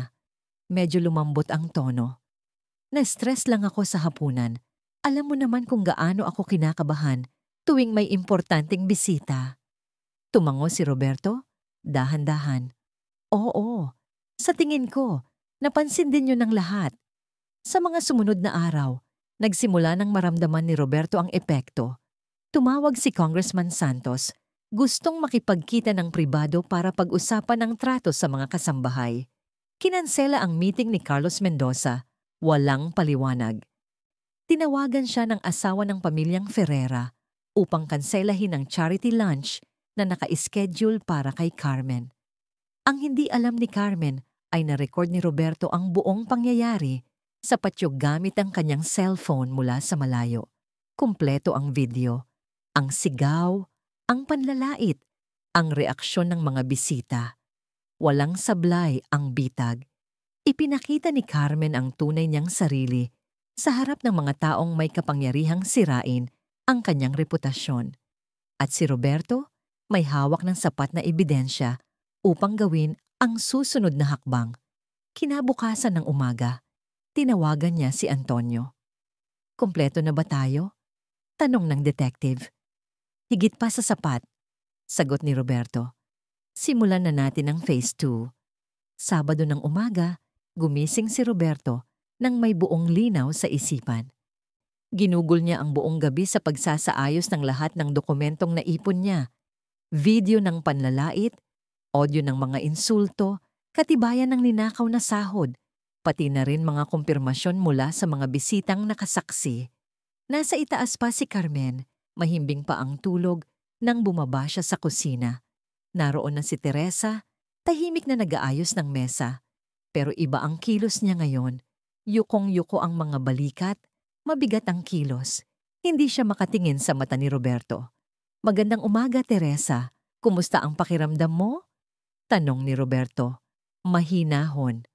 medyo lumambot ang tono. Na-stress lang ako sa hapunan. Alam mo naman kung gaano ako kinakabahan tuwing may importanteng bisita. Tumango si Roberto, dahan-dahan. Oo, sa tingin ko, napansin din yun ng lahat. Sa mga sumunod na araw, nagsimula nang maramdaman ni Roberto ang epekto. Tumawag si Congressman Santos, gustong makipagkita ng pribado para pag-usapan ang trato sa mga kasambahay. Kinansela ang meeting ni Carlos Mendoza, walang paliwanag. Tinawagan siya ng asawa ng pamilyang Ferrera upang kanselahin ang charity lunch na naka-schedule para kay Carmen. Ang hindi alam ni Carmen ay na-record ni Roberto ang buong pangyayari sa patyog gamit ang kanyang cellphone mula sa malayo. Kumpleto ang video, ang sigaw, ang panlalait, ang reaksyon ng mga bisita. Walang sablay ang bitag. Ipinakita ni Carmen ang tunay niyang sarili sa harap ng mga taong may kapangyarihang sirain ang kanyang reputasyon. At si Roberto may hawak ng sapat na ebidensya upang gawin ang susunod na hakbang. Kinabukasan ng umaga, tinawagan niya si Antonio. Kompleto na ba tayo? Tanong ng detective. Higit pa sa sapat, sagot ni Roberto. Simulan na natin ang phase 2. Sabado ng umaga, gumising si Roberto nang may buong linaw sa isipan. Ginugol niya ang buong gabi sa pagsasaayos ng lahat ng dokumentong naipon niya. Video ng panlalait, audio ng mga insulto, katibayan ng ninakaw na sahod, pati na rin mga kumpirmasyon mula sa mga bisitang nakasaksi. Nasa itaas pa si Carmen, mahimbing pa ang tulog nang bumaba siya sa kusina. Naroon na si Teresa, tahimik na nag-aayos ng mesa. Pero iba ang kilos niya ngayon. Yukong-yuko ang mga balikat, mabigat ang kilos. Hindi siya makatingin sa mata ni Roberto. "Magandang umaga, Teresa. Kumusta ang pakiramdam mo?" tanong ni Roberto. Mahinahon.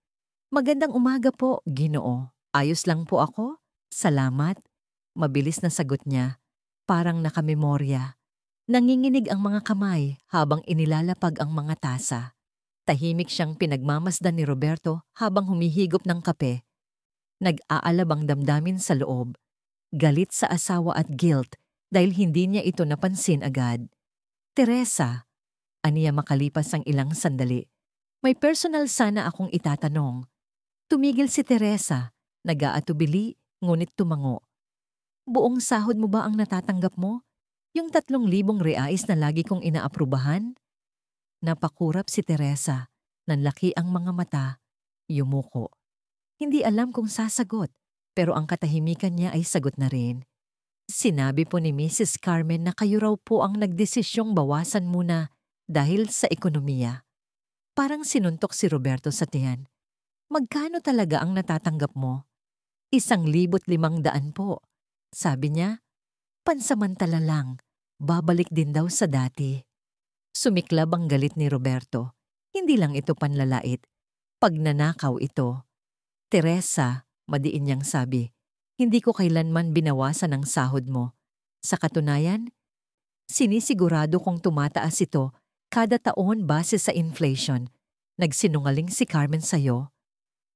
"Magandang umaga po, Ginoo. Ayos lang po ako. Salamat." Mabilis na sagot niya, parang nakamemorya. Nanginginig ang mga kamay habang inilalapag ang mga tasa. Tahimik siyang pinagmamasdan ni Roberto habang humihigop ng kape. Nag-aalab ang damdamin sa loob. Galit sa asawa at guilt dahil hindi niya ito napansin agad. "Teresa," aniya makalipas ang ilang sandali, "may personal sana akong itatanong." Tumigil si Teresa, nag-aatubili ngunit tumango. "Buong sahod mo ba ang natatanggap mo? Yung 3,000 reais na lagi kong inaaprubahan?" Napakurap si Teresa. Nanlaki ang mga mata. Yumuko. Hindi alam kung sasagot, pero ang katahimikan niya ay sagot na rin. Sinabi po ni Mrs. Carmen na kayo raw po ang nagdesisyong bawasan muna dahil sa ekonomiya. Parang sinuntok si Roberto sa tiyan. "Magkano talaga ang natatanggap mo?" 1,500 po. Sabi niya, pansamantala lang, babalik din daw sa dati. Sumiklab ang galit ni Roberto. Hindi lang ito panlalait. Pagnanakaw ito. "Teresa," madiin niyang sabi, "hindi ko kailanman binawasan ang sahod mo. Sa katunayan, sinisigurado kong tumataas ito kada taon base sa inflation. Nagsinungaling si Carmen sa'yo."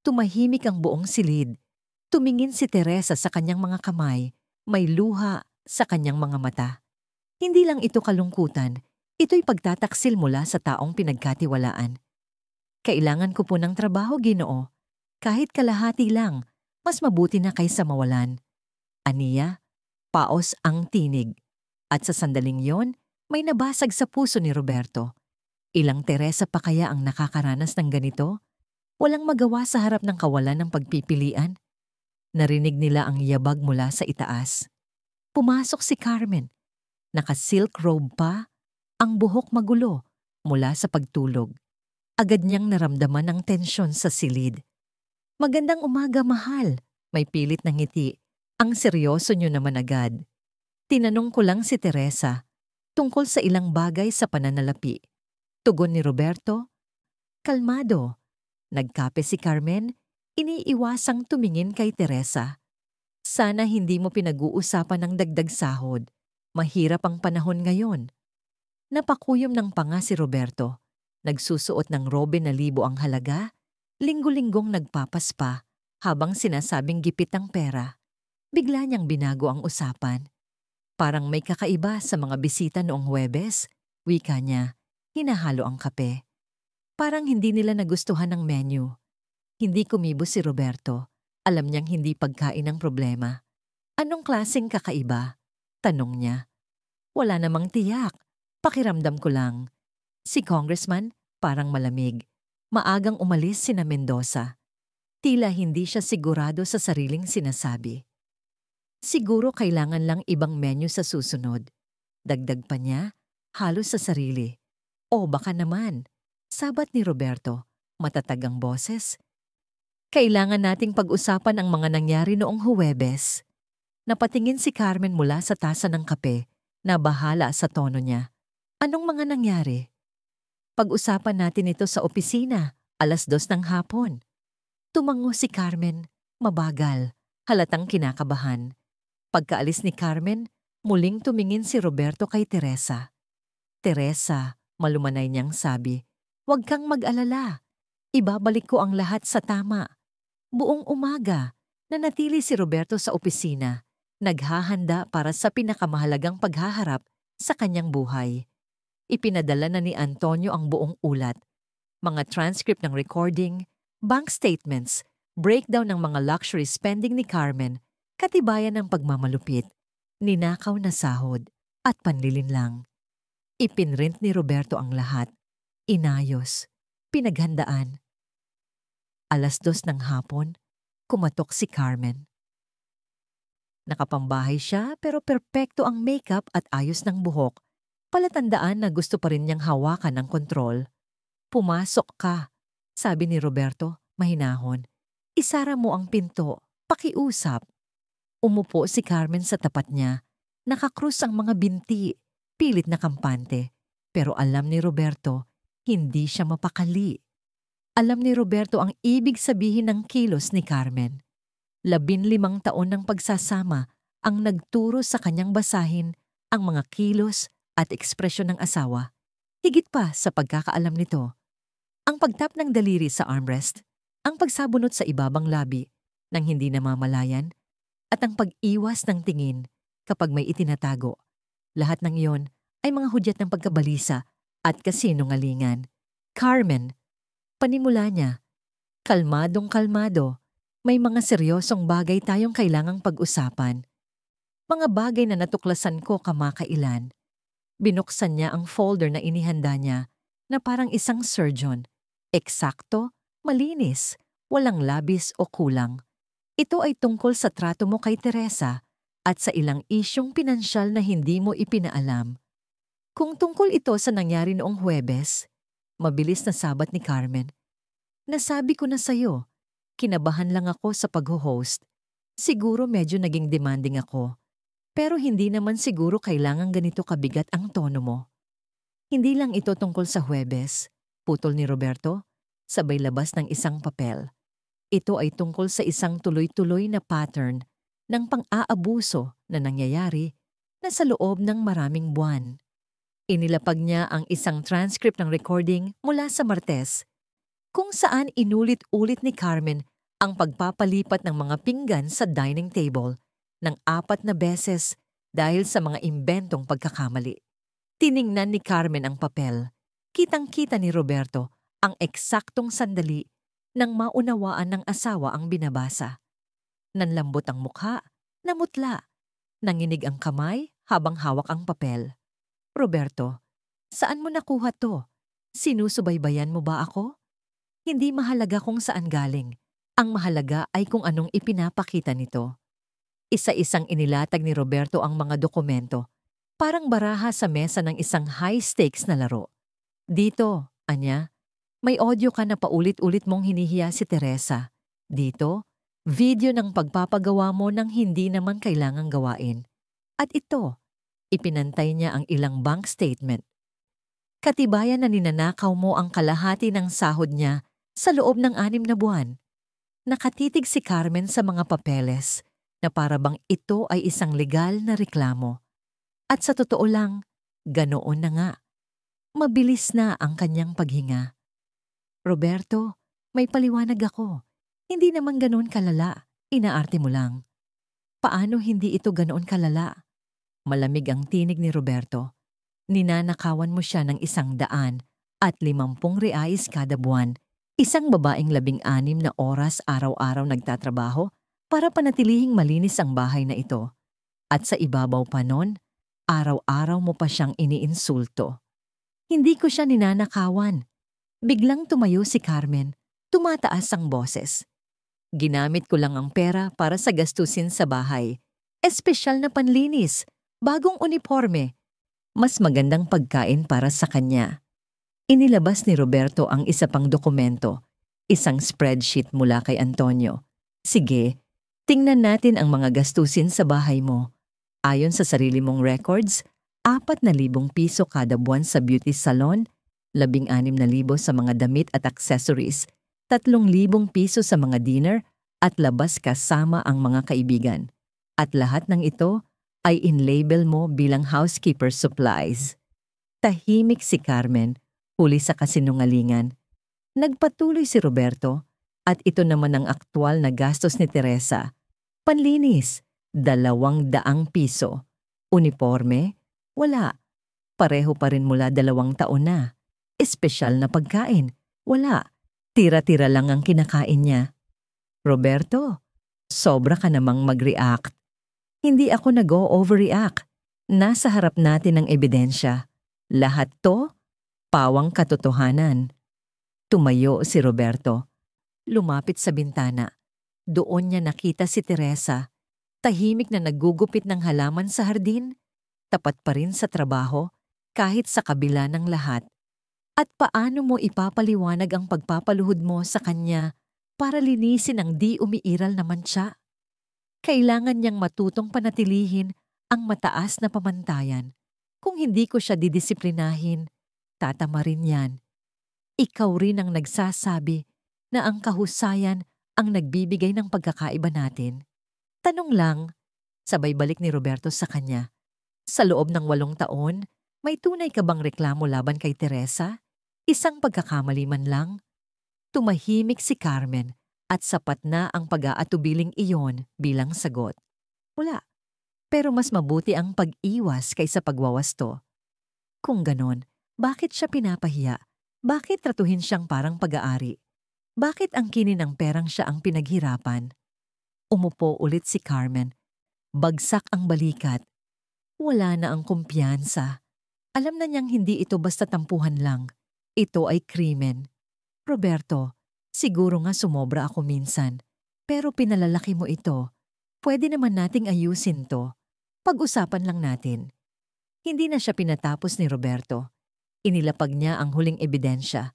Tumahimik ang buong silid. Tumingin si Teresa sa kanyang mga kamay. May luha sa kanyang mga mata. Hindi lang ito kalungkutan. Ito'y pagtataksil mula sa taong pinagkatiwalaan. "Kailangan ko po ng trabaho, Ginoo. Kahit kalahati lang, mas mabuti na kaysa mawalan." Aniya, paos ang tinig. At sa sandaling yon, may nabasag sa puso ni Roberto. Ilang Teresa pa kaya ang nakakaranas ng ganito? Walang magawa sa harap ng kawalan ng pagpipilian. Narinig nila ang yabag mula sa itaas. Pumasok si Carmen. Naka-silk robe pa, ang buhok magulo mula sa pagtulog. Agad niyang naramdaman ang tensyon sa silid. "Magandang umaga, mahal." May pilit na ngiti. "Ang seryoso niyo naman agad." "Tinanong ko lang si Teresa tungkol sa ilang bagay sa pananalapi." Tugon ni Roberto. Kalmado. Nagkape si Carmen, iniiwasang tumingin kay Teresa. "Sana hindi mo pinag-uusapan ng dagdag sahod. Mahirap ang panahon ngayon." Napakuyom ng panga si Roberto. Nagsusuot ng robe na libo ang halaga, linggo-linggong nagpapaspa habang sinasabing gipit ang pera. Bigla niyang binago ang usapan. Parang may kakaiba sa mga bisita noong Huwebes, wika niya, hinahalo ang kape. Parang hindi nila nagustuhan ang menu. Hindi kumibo si Roberto. Alam niyang hindi pagkain ang problema. "Anong klaseng kakaiba?" tanong niya. "Wala namang tiyak. Pakiramdam ko lang." Si Congressman parang malamig. Maagang umalis sina Mendoza. Tila hindi siya sigurado sa sariling sinasabi. Siguro kailangan lang ibang menu sa susunod. Dagdag pa niya, halos sa sarili. "O baka naman," sabat ni Roberto, matatag ang boses. "Kailangan nating pag-usapan ang mga nangyari noong Huwebes." Napatingin si Carmen mula sa tasa ng kape, na bahala sa tono niya. "Anong mga nangyari?" "Pag-usapan natin ito sa opisina, 2:00 ng hapon." Tumango si Carmen, mabagal, halatang kinakabahan. Pagkaalis ni Carmen, muling tumingin si Roberto kay Teresa. "Teresa," malumanay niyang sabi, "huwag kang mag-alala. Ibabalik ko ang lahat sa tama." Buong umaga, nanatili si Roberto sa opisina, naghahanda para sa pinakamahalagang paghaharap sa kanyang buhay. Ipinadala na ni Antonio ang buong ulat. Mga transcript ng recording, bank statements, breakdown ng mga luxury spending ni Carmen, katibayan ng pagmamalupit, ninakaw na sahod, at panlilinlang. Ipinrint ni Roberto ang lahat. Inayos. Pinaghandaan. 2:00 ng hapon, kumatok si Carmen. Nakapambahay siya pero perpekto ang makeup at ayos ng buhok. Palatandaan na gusto pa rin niyang hawakan ang kontrol. Pumasok ka, sabi ni Roberto, mahinahon. Isara mo ang pinto, pakiusap. Umupo si Carmen sa tapat niya. Nakakrus ang mga binti, pilit na kampante. Pero alam ni Roberto, hindi siya mapakali. Alam ni Roberto ang ibig sabihin ng kilos ni Carmen. 15 taon ng pagsasama ang nagturo sa kanyang basahin ang mga kilos at ekspresyon ng asawa. Higit pa sa pagkakaalam nito, ang pagtap ng daliri sa armrest, ang pagsabunot sa ibabang labi nang hindi namamalayan, at ang pag-iwas ng tingin kapag may itinatago. Lahat ng iyon ay mga hudyat ng pagkabalisa at kasinungalingan. Carmen, panimula niya, kalmadong kalmado, may mga seryosong bagay tayong kailangang pag-usapan. Mga bagay na natuklasan ko kamakailan. Binuksan niya ang folder na inihanda niya na parang isang surgeon. Eksakto, malinis, walang labis o kulang. Ito ay tungkol sa trato mo kay Teresa at sa ilang isyong pinansyal na hindi mo ipinaalam. Kung tungkol ito sa nangyari noong Huwebes, mabilis na sabat ni Carmen. Nasabi ko na sa'yo, kinabahan lang ako sa pag-host. Siguro medyo naging demanding ako. Pero hindi naman siguro kailangan ganito kabigat ang tono mo. Hindi lang ito tungkol sa Huwebes, putol ni Roberto, sabay labas ng isang papel. Ito ay tungkol sa isang tuloy-tuloy na pattern ng pang-aabuso na nangyayari na sa loob ng maraming buwan. Inilapag niya ang isang transcript ng recording mula sa Martes, kung saan inulit-ulit ni Carmen ang pagpapalipat ng mga pinggan sa dining table ng 4 na beses dahil sa mga imbentong pagkakamali. Tiningnan ni Carmen ang papel. Kitang-kita ni Roberto ang eksaktong sandali nang maunawaan ng asawa ang binabasa. Nanlambot ang mukha, namutla, nanginig ang kamay habang hawak ang papel. Roberto, saan mo nakuha to? Sinusubaybayan mo ba ako? Hindi mahalaga kung saan galing. Ang mahalaga ay kung anong ipinapakita nito. Isa-isang inilatag ni Roberto ang mga dokumento, parang baraha sa mesa ng isang high-stakes na laro. Dito, anya, may audio ka na paulit-ulit mong hinihiya si Teresa. Dito, video ng pagpapagawa mo ng hindi naman kailangang gawain. At ito, ipinantay niya ang ilang bank statement. Katibayan na ninanakaw mo ang kalahati ng sahod niya sa loob ng 6 na buwan. Nakatitig si Carmen sa mga papeles na para bang ito ay isang legal na reklamo. At sa totoo lang, ganoon na nga. Mabilis na ang kanyang paghinga. Roberto, may paliwanag ako. Hindi naman ganoon kalala. Inaarte mo lang. Paano hindi ito ganoon kalala? Malamig ang tinig ni Roberto. Ninanakawan mo siya ng 100 at 50 reais kada buwan. Isang babaeng 16 na oras araw-araw nagtatrabaho para panatilihing malinis ang bahay na ito. At sa ibabaw pa nun, araw-araw mo pa siyang iniinsulto. Hindi ko siya ninanakawan. Biglang tumayo si Carmen, tumataas ang boses. Ginamit ko lang ang pera para sa gastusin sa bahay. Espesyal na panlinis, bagong uniforme, mas magandang pagkain para sa kanya. Inilabas ni Roberto ang isa pang dokumento, isang spreadsheet mula kay Antonio. Sige, tingnan natin ang mga gastusin sa bahay mo. Ayon sa sarili mong records, 4,000 piso kada buwan sa beauty salon, 16,000 sa mga damit at accessories, 3,000 piso sa mga dinner at labas kasama ang mga kaibigan. At lahat ng ito ay in-label mo bilang housekeeper supplies. Tahimik si Carmen, huli sa kasinungalingan. Nagpatuloy si Roberto at ito naman ang aktwal na gastos ni Teresa. Panlinis, 200 piso. Uniforme, wala. Pareho pa rin mula 2 taon na. Espesyal na pagkain, wala. Tira-tira lang ang kinakain niya. Roberto, sobra ka namang mag-react. Hindi ako nag-o-overreact. Nasa harap natin ang ebidensya. Lahat to, pawang katotohanan. Tumayo si Roberto. Lumapit sa bintana. Doon niya nakita si Teresa. Tahimik na naggugupit ng halaman sa hardin. Tapat pa rin sa trabaho, kahit sa kabila ng lahat? At paano mo ipapaliwanag ang pagpapaluhod mo sa kanya para linisin ang di umiiral na mantsa? Kailangan niyang matutong panatilihin ang mataas na pamantayan. Kung hindi ko siya didisiplinahin, tatama rin yan. Ikaw rin ang nagsasabi na ang kahusayan ang nagbibigay ng pagkakaiba natin. Tanong lang, sabay balik ni Roberto sa kanya. Sa loob ng 8 taon, may tunay ka bang reklamo laban kay Teresa? Isang pagkakamali man lang? Tumahimik si Carmen at sapat na ang pag-aatubiling iyon bilang sagot. Wala, pero mas mabuti ang pag-iwas kaysa pagwawasto. Kung ganon, bakit siya pinapahiya? Bakit tratuhin siyang parang pag-aari? Bakit ang kinin ng perang siya ang pinaghirapan? Umupo ulit si Carmen. Bagsak ang balikat. Wala na ang kumpiyansa. Alam na niyang hindi ito basta tampuhan lang. Ito ay krimen. Roberto, siguro nga sumobra ako minsan. Pero pinalalaki mo ito. Pwede naman nating ayusin to. Pag-usapan lang natin. Hindi na siya pinatapos ni Roberto. Inilapag niya ang huling ebidensya.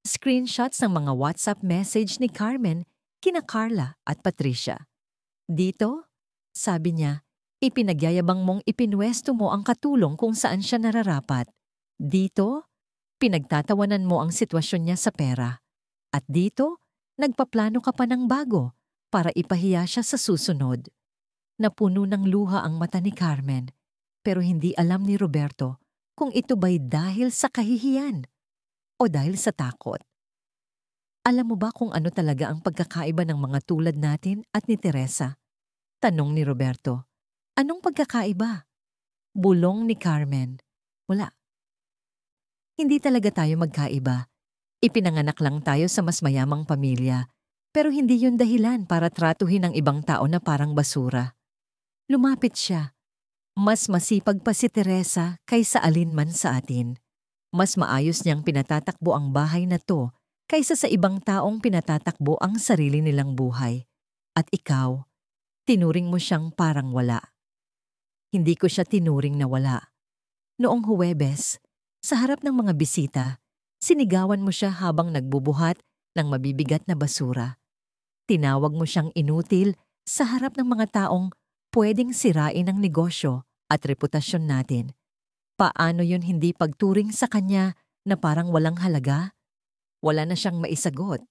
Screenshots ng mga WhatsApp message ni Carmen kina Carla at Patricia. Dito, sabi niya, ipinagyayabang mong ipinwesto mo ang katulong kung saan siya nararapat. Dito, pinagtatawanan mo ang sitwasyon niya sa pera. At dito, nagpaplano ka pa ng bago para ipahiya siya sa susunod. Napuno ng luha ang mata ni Carmen, pero hindi alam ni Roberto kung ito ba'y dahil sa kahihiyan o dahil sa takot. Alam mo ba kung ano talaga ang pagkakaiba ng mga tulad natin at ni Teresa? Tanong ni Roberto. Anong pagkakaiba? Bulong ni Carmen. Wala. Hindi talaga tayo magkaiba. Ipinanganak lang tayo sa mas mayamang pamilya, pero hindi yun dahilan para tratuhin ang ibang tao na parang basura. Lumapit siya. Mas masipag pa si Teresa kaysa alinman sa atin. Mas maayos niyang pinatatakbo ang bahay na to kaysa sa ibang taong pinatatakbo ang sarili nilang buhay. At ikaw, tinuring mo siyang parang wala. Hindi ko siya tinuring na wala. Noong Huwebes, sa harap ng mga bisita, sinigawan mo siya habang nagbubuhat ng mabibigat na basura. Tinawag mo siyang inutil sa harap ng mga taong pwedeng sirain ang negosyo at reputasyon natin. Paano yun hindi pagturing sa kanya na parang walang halaga? Wala na siyang maisagot.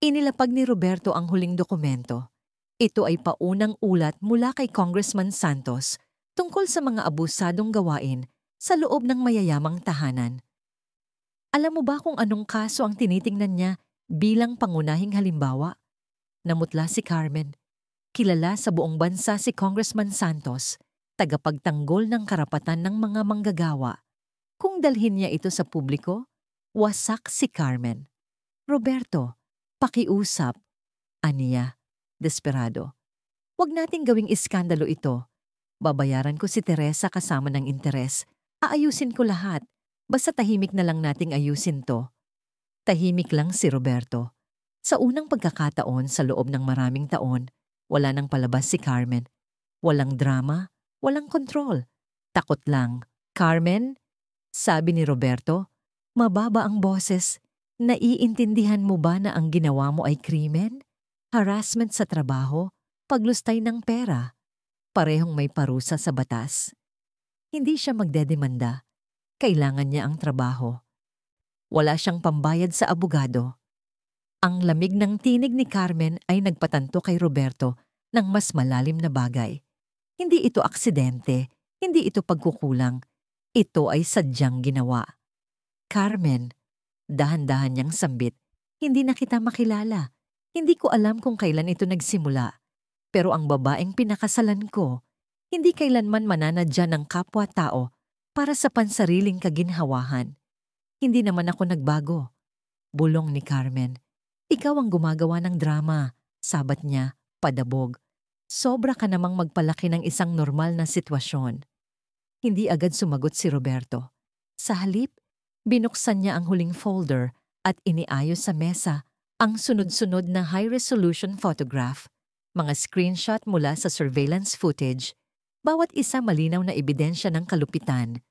Inilapag ni Roberto ang huling dokumento. Ito ay paunang ulat mula kay Congressman Santos tungkol sa mga abusadong gawain sa loob ng mayayamang tahanan. Alam mo ba kung anong kaso ang tinitingnan niya bilang pangunahing halimbawa? Namutla si Carmen. Kilala sa buong bansa si Congressman Santos, tagapagtanggol ng karapatan ng mga manggagawa. Kung dalhin niya ito sa publiko, wasak si Carmen. Roberto, pakiusap, aniya, desperado. Huwag nating gawing iskandalo ito. Babayaran ko si Teresa kasama ng interes. Aayusin ko lahat. Basta tahimik na lang nating ayusin to. Tahimik lang si Roberto. Sa unang pagkakataon sa loob ng maraming taon, wala nang palabas si Carmen. Walang drama. Walang kontrol. Takot lang. Carmen, sabi ni Roberto, mababa ang boses. Naiintindihan mo ba na ang ginawa mo ay krimen? Harassment sa trabaho? Paglustay ng pera? Parehong may parusa sa batas. Hindi siya magdedemanda. Kailangan niya ang trabaho. Wala siyang pambayad sa abogado. Ang lamig ng tinig ni Carmen ay nagpatanto kay Roberto ng mas malalim na bagay. Hindi ito aksidente, hindi ito pagkukulang. Ito ay sadyang ginawa. Carmen, dahan-dahan niyang sambit, hindi na kita makilala. Hindi ko alam kung kailan ito nagsimula. Pero ang babaeng pinakasalan ko, hindi kailanman mananadya ng kapwa-tao para sa pansariling kaginhawahan. Hindi naman ako nagbago. Bulong ni Carmen. Ikaw ang gumagawa ng drama, sabat niya, padabog. Sobra ka namang magpalaki ng isang normal na sitwasyon. Hindi agad sumagot si Roberto. Sa halip, binuksan niya ang huling folder at iniayos sa mesa ang sunod-sunod na high-resolution photograph, mga screenshot mula sa surveillance footage, bawat isa malinaw na ebidensya ng kalupitan.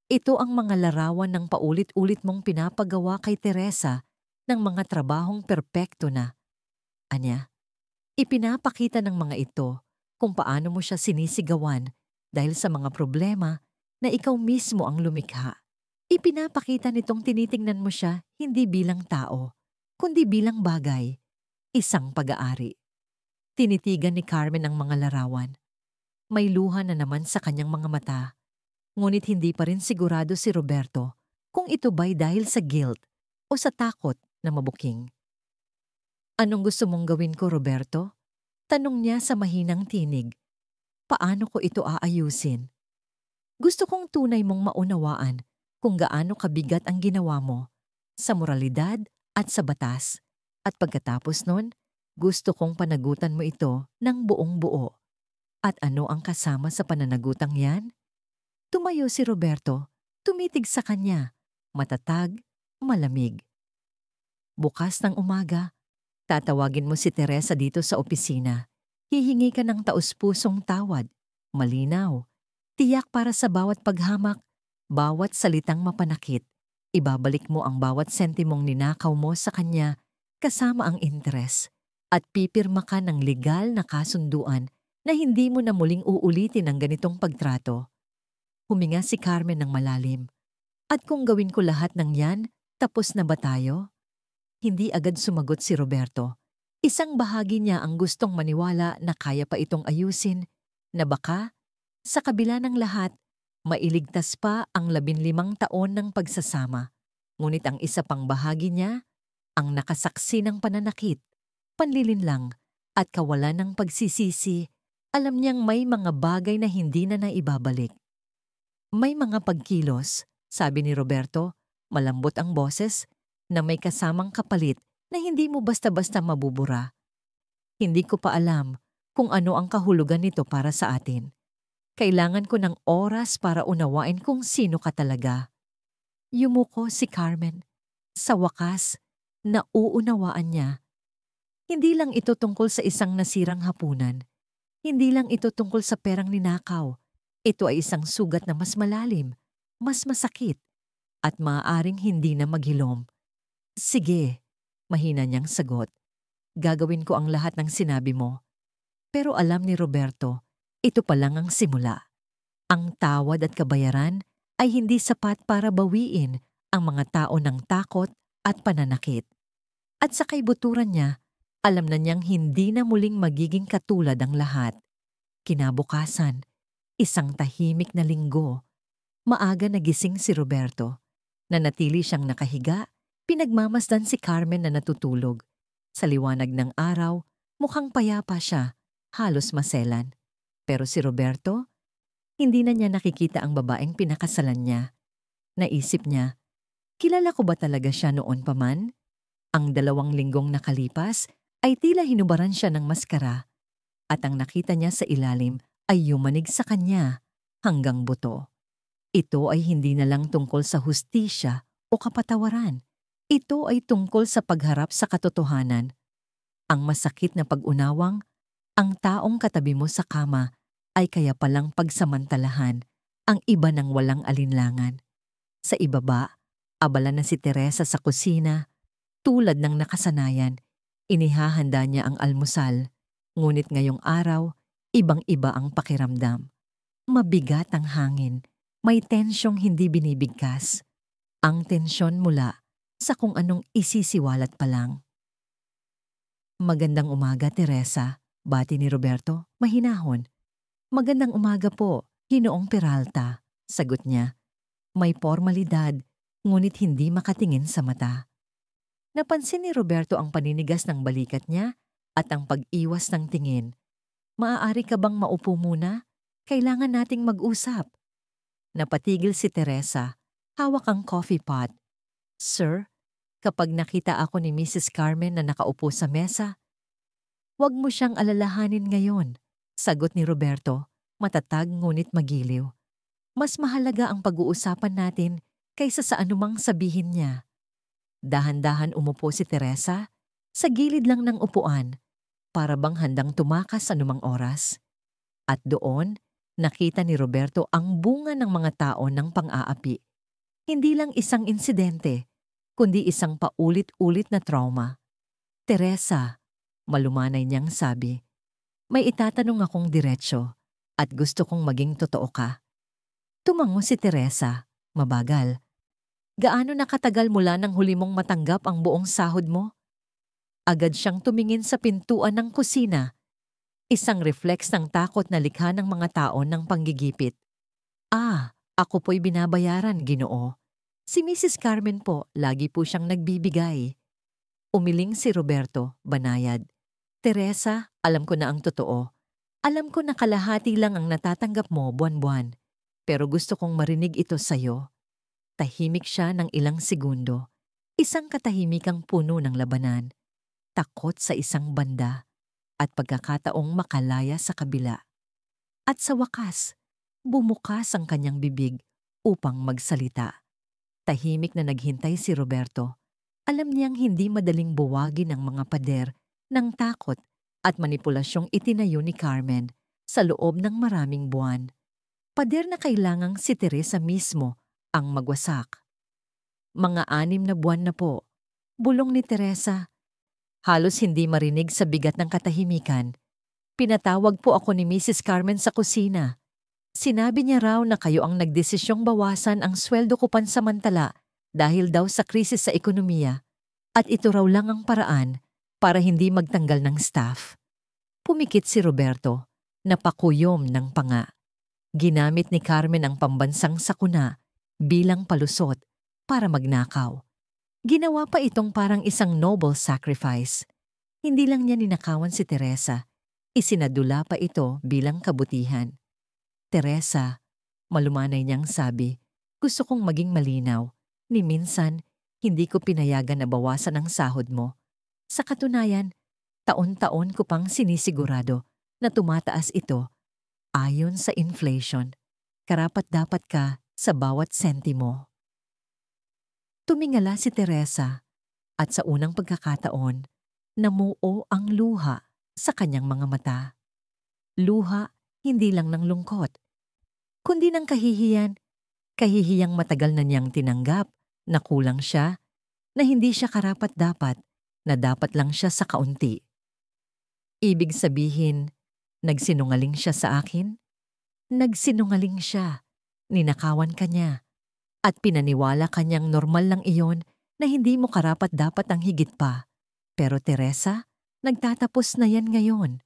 Ito ang mga larawan ng paulit-ulit mong pinapagawa kay Teresa ng mga trabahong perpekto na. Anya, ipinapakita ng mga ito kung paano mo siya sinisigawan dahil sa mga problema na ikaw mismo ang lumikha. Ipinapakita nitong tinitingnan mo siya hindi bilang tao, kundi bilang bagay, isang pag-aari. Tinitigan ni Carmen ang mga larawan. May luha na naman sa kanyang mga mata, ngunit hindi pa rin sigurado si Roberto kung ito ba'y dahil sa guilt o sa takot na mabuking. Anong gusto mong gawin ko, Roberto? Tanong niya sa mahinang tinig. Paano ko ito aayusin? Gusto kong tunay mong maunawaan kung gaano kabigat ang ginawa mo sa moralidad at sa batas. At pagkatapos nun, gusto kong panagutan mo ito ng buong buo. At ano ang kasama sa pananagutang yan? Tumayo si Roberto, tumitig sa kanya, matatag, malamig. Bukas ng umaga, tatawagin mo si Teresa dito sa opisina. Hihingi ka ng taus-pusong tawad, malinaw, tiyak para sa bawat paghamak, bawat salitang mapanakit. Ibabalik mo ang bawat sentimong ninakaw mo sa kanya kasama ang interes at pipirma ka ng legal na kasunduan na hindi mo na muling uulitin ang ganitong pagtrato. Huminga si Carmen ng malalim. At kung gawin ko lahat ng yan, tapos na ba tayo? Hindi agad sumagot si Roberto. Isang bahagi niya ang gustong maniwala na kaya pa itong ayusin, na baka, sa kabila ng lahat, mailigtas pa ang 15 taon ng pagsasama. Ngunit ang isa pang bahagi niya, ang nakasaksi ng pananakit, panlilinlang, at kawalan ng pagsisisi, alam niyang may mga bagay na hindi na naibabalik. May mga pagkilos, sabi ni Roberto, malambot ang boses, na may kasamang kapalit na hindi mo basta-basta mabubura. Hindi ko pa alam kung ano ang kahulugan nito para sa atin. Kailangan ko ng oras para unawain kung sino ka talaga. Yumuko si Carmen. Sa wakas, nauunawaan niya. Hindi lang ito tungkol sa isang nasirang hapunan. Hindi lang ito tungkol sa perang ninakaw. Ito ay isang sugat na mas malalim, mas masakit, at maaaring hindi na maghilom. Sige, mahina niyang sagot. Gagawin ko ang lahat ng sinabi mo. Pero alam ni Roberto, ito pa lang ang simula. Ang tawad at kabayaran ay hindi sapat para bawiin ang mga tao ng takot at pananakit. At sa kaibuturan niya, alam na niyang hindi na muling magiging katulad ang lahat. Kinabukasan, isang tahimik na linggo, maaga nagising si Roberto. Nanatili siyang nakahiga, pinagmamasdan si Carmen na natutulog. Sa liwanag ng araw, mukhang payapa siya, halos maselan. Pero si Roberto, hindi na niya nakikita ang babaeng pinakasalan niya. Naisip niya, kilala ko ba talaga siya noon pa man? Ang 2 linggong nakalipas ay tila hinubaran siya ng maskara at ang nakita niya sa ilalim ay yumanig sa kanya hanggang buto. Ito ay hindi na lang tungkol sa hustisya o kapatawaran. Ito ay tungkol sa pagharap sa katotohanan. Ang masakit na pag-unawang, ang taong katabi mo sa kama ay kaya palang pagsamantalahan ang iba ng walang alinlangan. Sa ibaba, abala na si Teresa sa kusina. Tulad ng nakasanayan, inihahanda niya ang almusal. Ngunit ngayong araw, ibang-iba ang pakiramdam. Mabigat ang hangin, may tensyong hindi binibigkas. Ang tensyon mula sa kung anong isisiwalat pa lang. Magandang umaga, Teresa, bati ni Roberto, mahinahon. Magandang umaga po, Ginoong Peralta, sagot niya. May formalidad, ngunit hindi makatingin sa mata. Napansin ni Roberto ang paninigas ng balikat niya at ang pag-iwas ng tingin. Maaari ka bang maupo muna? Kailangan nating mag-usap. Napatigil si Teresa, hawak ang coffee pot. Sir, kapag nakita ako ni Mrs. Carmen na nakaupo sa mesa, huwag mo siyang alalahanin ngayon, sagot ni Roberto, matatag ngunit magiliw. Mas mahalaga ang pag-uusapan natin kaysa sa anumang sabihin niya. Dahan-dahan umupo si Teresa sa gilid lang ng upuan para bang handang tumakas anumang oras. At doon, Nakita ni Roberto ang bunga ng mga tao ng pang-aapi. Hindi lang isang insidente, kundi isang paulit-ulit na trauma. Teresa, malumanay niyang sabi, may itatanong akong diretsyo at gusto kong maging totoo ka. Tumango si Teresa, mabagal. Gaano nakatagal mula nang huli mong matanggap ang buong sahod mo? Agad siyang tumingin sa pintuan ng kusina. Isang reflex ng takot na likha ng mga tao ng panggigipit. Ako po'y binabayaran, Ginoo. Si Mrs. Carmen po, lagi po siyang nagbibigay. Umiling si Roberto, banayad. Teresa, alam ko na ang totoo. Alam ko na kalahati lang ang natatanggap mo buwan-buwan. Pero gusto kong marinig ito sa'yo. Tahimik siya ng ilang segundo. Isang katahimikang puno ng labanan. Takot sa isang banda at pagkakataong makalaya sa kabila. At sa wakas, bumukas ang kanyang bibig upang magsalita. Tahimik na naghintay si Roberto. Alam niyang hindi madaling buwagin ang mga pader ng takot at manipulasyong itinayo ni Carmen sa loob ng maraming buwan. Pader na kailangang si Teresa mismo ang magwasak. Mga 6 na buwan na po, bulong ni Teresa. Halos hindi marinig sa bigat ng katahimikan. Pinatawag po ako ni Mrs. Carmen sa kusina. Sinabi niya raw na kayo ang nagdesisyong bawasan ang sweldo ko pansamantala dahil daw sa krisis sa ekonomiya. At ito raw lang ang paraan para hindi magtanggal ng staff. Pumikit si Roberto, napakuyom ng panga. Ginamit ni Carmen ang pambansang sakuna bilang palusot para magnakaw. Ginawa pa itong parang isang noble sacrifice. Hindi lang niya ninakawan si Teresa, isinadula pa ito bilang kabutihan. Teresa, malumanay niyang sabi, gusto kong maging malinaw, ni minsan hindi ko pinayagan na bawasan ang sahod mo. Sa katunayan, taon-taon ko pang sinisigurado na tumataas ito ayon sa inflation. Karapat-dapat ka sa bawat sentimo. Tumingala si Teresa at sa unang pagkakataon, namuo ang luha sa kanyang mga mata. Luha hindi lang ng lungkot, kundi ng kahihiyan. Kahihiyang matagal na niyang tinanggap na kulang siya, na hindi siya karapat-dapat, na dapat lang siya sa kaunti. Ibig sabihin, nagsinungaling siya sa akin? Nagsinungaling siya, ninakawan ka niya, at pinaniwala kanyang normal lang iyon na hindi mo karapat-dapat ang higit pa. Pero Teresa, nagtatapos na yan ngayon.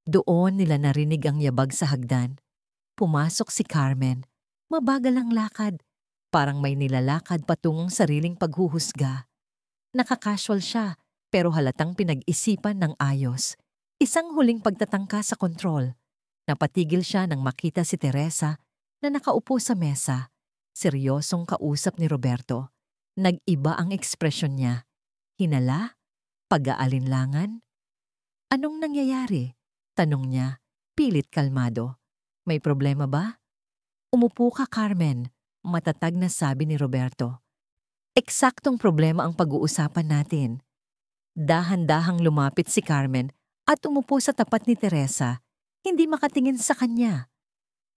Doon nila narinig ang yabag sa hagdan. Pumasok si Carmen. Mabagal ang lakad. Parang may nilalakad patungong sariling paghuhusga. Nakakasual siya, pero halatang pinag-isipan ng ayos. Isang huling pagtatangka sa kontrol. Napatigil siya nang makita si Teresa na nakaupo sa mesa. Seryosong kausap ni Roberto. Nag-iba ang ekspresyon niya. Hinala? Pag-aalinlangan? Anong nangyayari? Tanong niya, pilit kalmado. May problema ba? Umupo ka, Carmen. Matatag na sabi ni Roberto. Eksaktong problema ang pag-uusapan natin. Dahan-dahang lumapit si Carmen at umupo sa tapat ni Teresa, hindi makatingin sa kanya.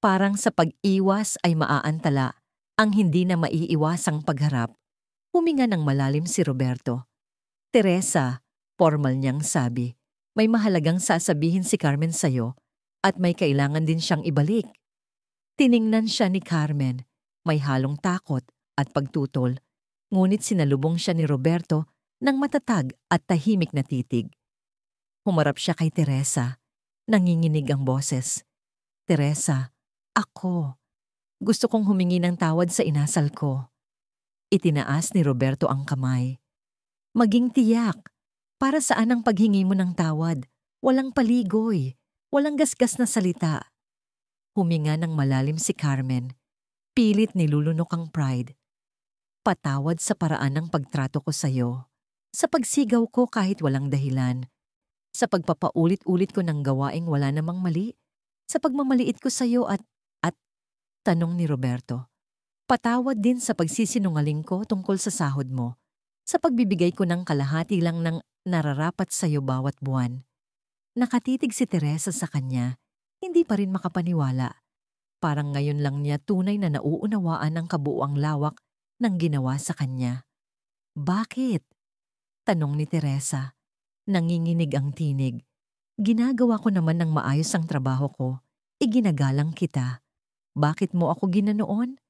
Parang sa pag-iwas ay maaantala ang hindi na maiiwasang pagharap. Huminga ng malalim si Roberto. Teresa, formal niyang sabi, may mahalagang sasabihin si Carmen sa'yo at may kailangan din siyang ibalik. Tiningnan siya ni Carmen, may halong takot at pagtutol, ngunit sinalubong siya ni Roberto ng matatag at tahimik na titig. Humarap siya kay Teresa, nanginginig ang boses. Teresa, ako. Gusto kong humingi ng tawad sa inasal ko. Itinaas ni Roberto ang kamay. Maging tiyak, para saan ang paghingi mo ng tawad? Walang paligoy, walang gasgas na salita. Huminga ng malalim si Carmen. Pilit nilulunok ang pride. Patawad sa paraan ng pagtrato ko sa'yo. Sa pagsigaw ko kahit walang dahilan. Sa pagpapaulit-ulit ko ng gawaing wala namang mali. Sa pagmamaliit ko sa'yo at tanong ni Roberto. Patawad din sa pagsisinungaling ko tungkol sa sahod mo. Sa pagbibigay ko ng kalahati lang ng nararapat sa'yo bawat buwan. Nakatitig si Teresa sa kanya. Hindi pa rin makapaniwala. Parang ngayon lang niya tunay na nauunawaan ang kabuuang lawak ng ginawa sa kanya. Bakit? Tanong ni Teresa. Nanginginig ang tinig. Ginagawa ko naman ng maayos ang trabaho ko. Iginagalang kita. Bakit mo ako ginanoon?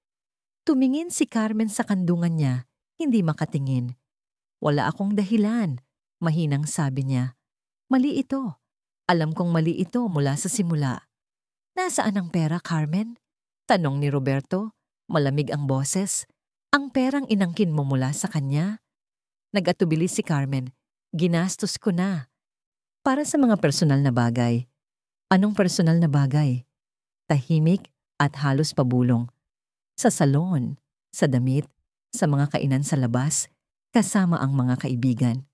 Tumingin si Carmen sa kandungan niya, hindi makatingin. Wala akong dahilan, mahinang sabi niya. Mali ito. Alam kong mali ito mula sa simula. Nasaan ang pera, Carmen? Tanong ni Roberto. Malamig ang boses. Ang perang inangkin mo mula sa kanya? Nag-atubili si Carmen. Ginastos ko na. Para sa mga personal na bagay. Anong personal na bagay? Tahimik at halos pabulong. Sa salon, sa damit, sa mga kainan sa labas, kasama ang mga kaibigan.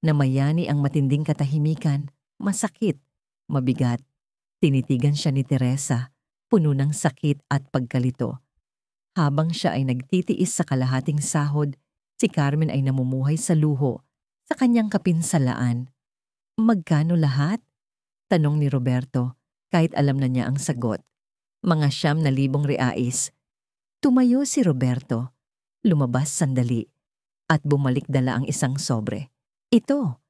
Namayani ang matinding katahimikan, masakit, mabigat. Tinitigan siya ni Teresa, puno ng sakit at pagkalito. Habang siya ay nagtitiis sa kalahating sahod, si Carmen ay namumuhay sa luho, sa kanyang kapinsalaan. Magkano lahat? Tanong ni Roberto, kahit alam na niya ang sagot. Mga 9,000 reais. Tumayo si Roberto, lumabas sandali, at bumalik dala ang isang sobre. Ito,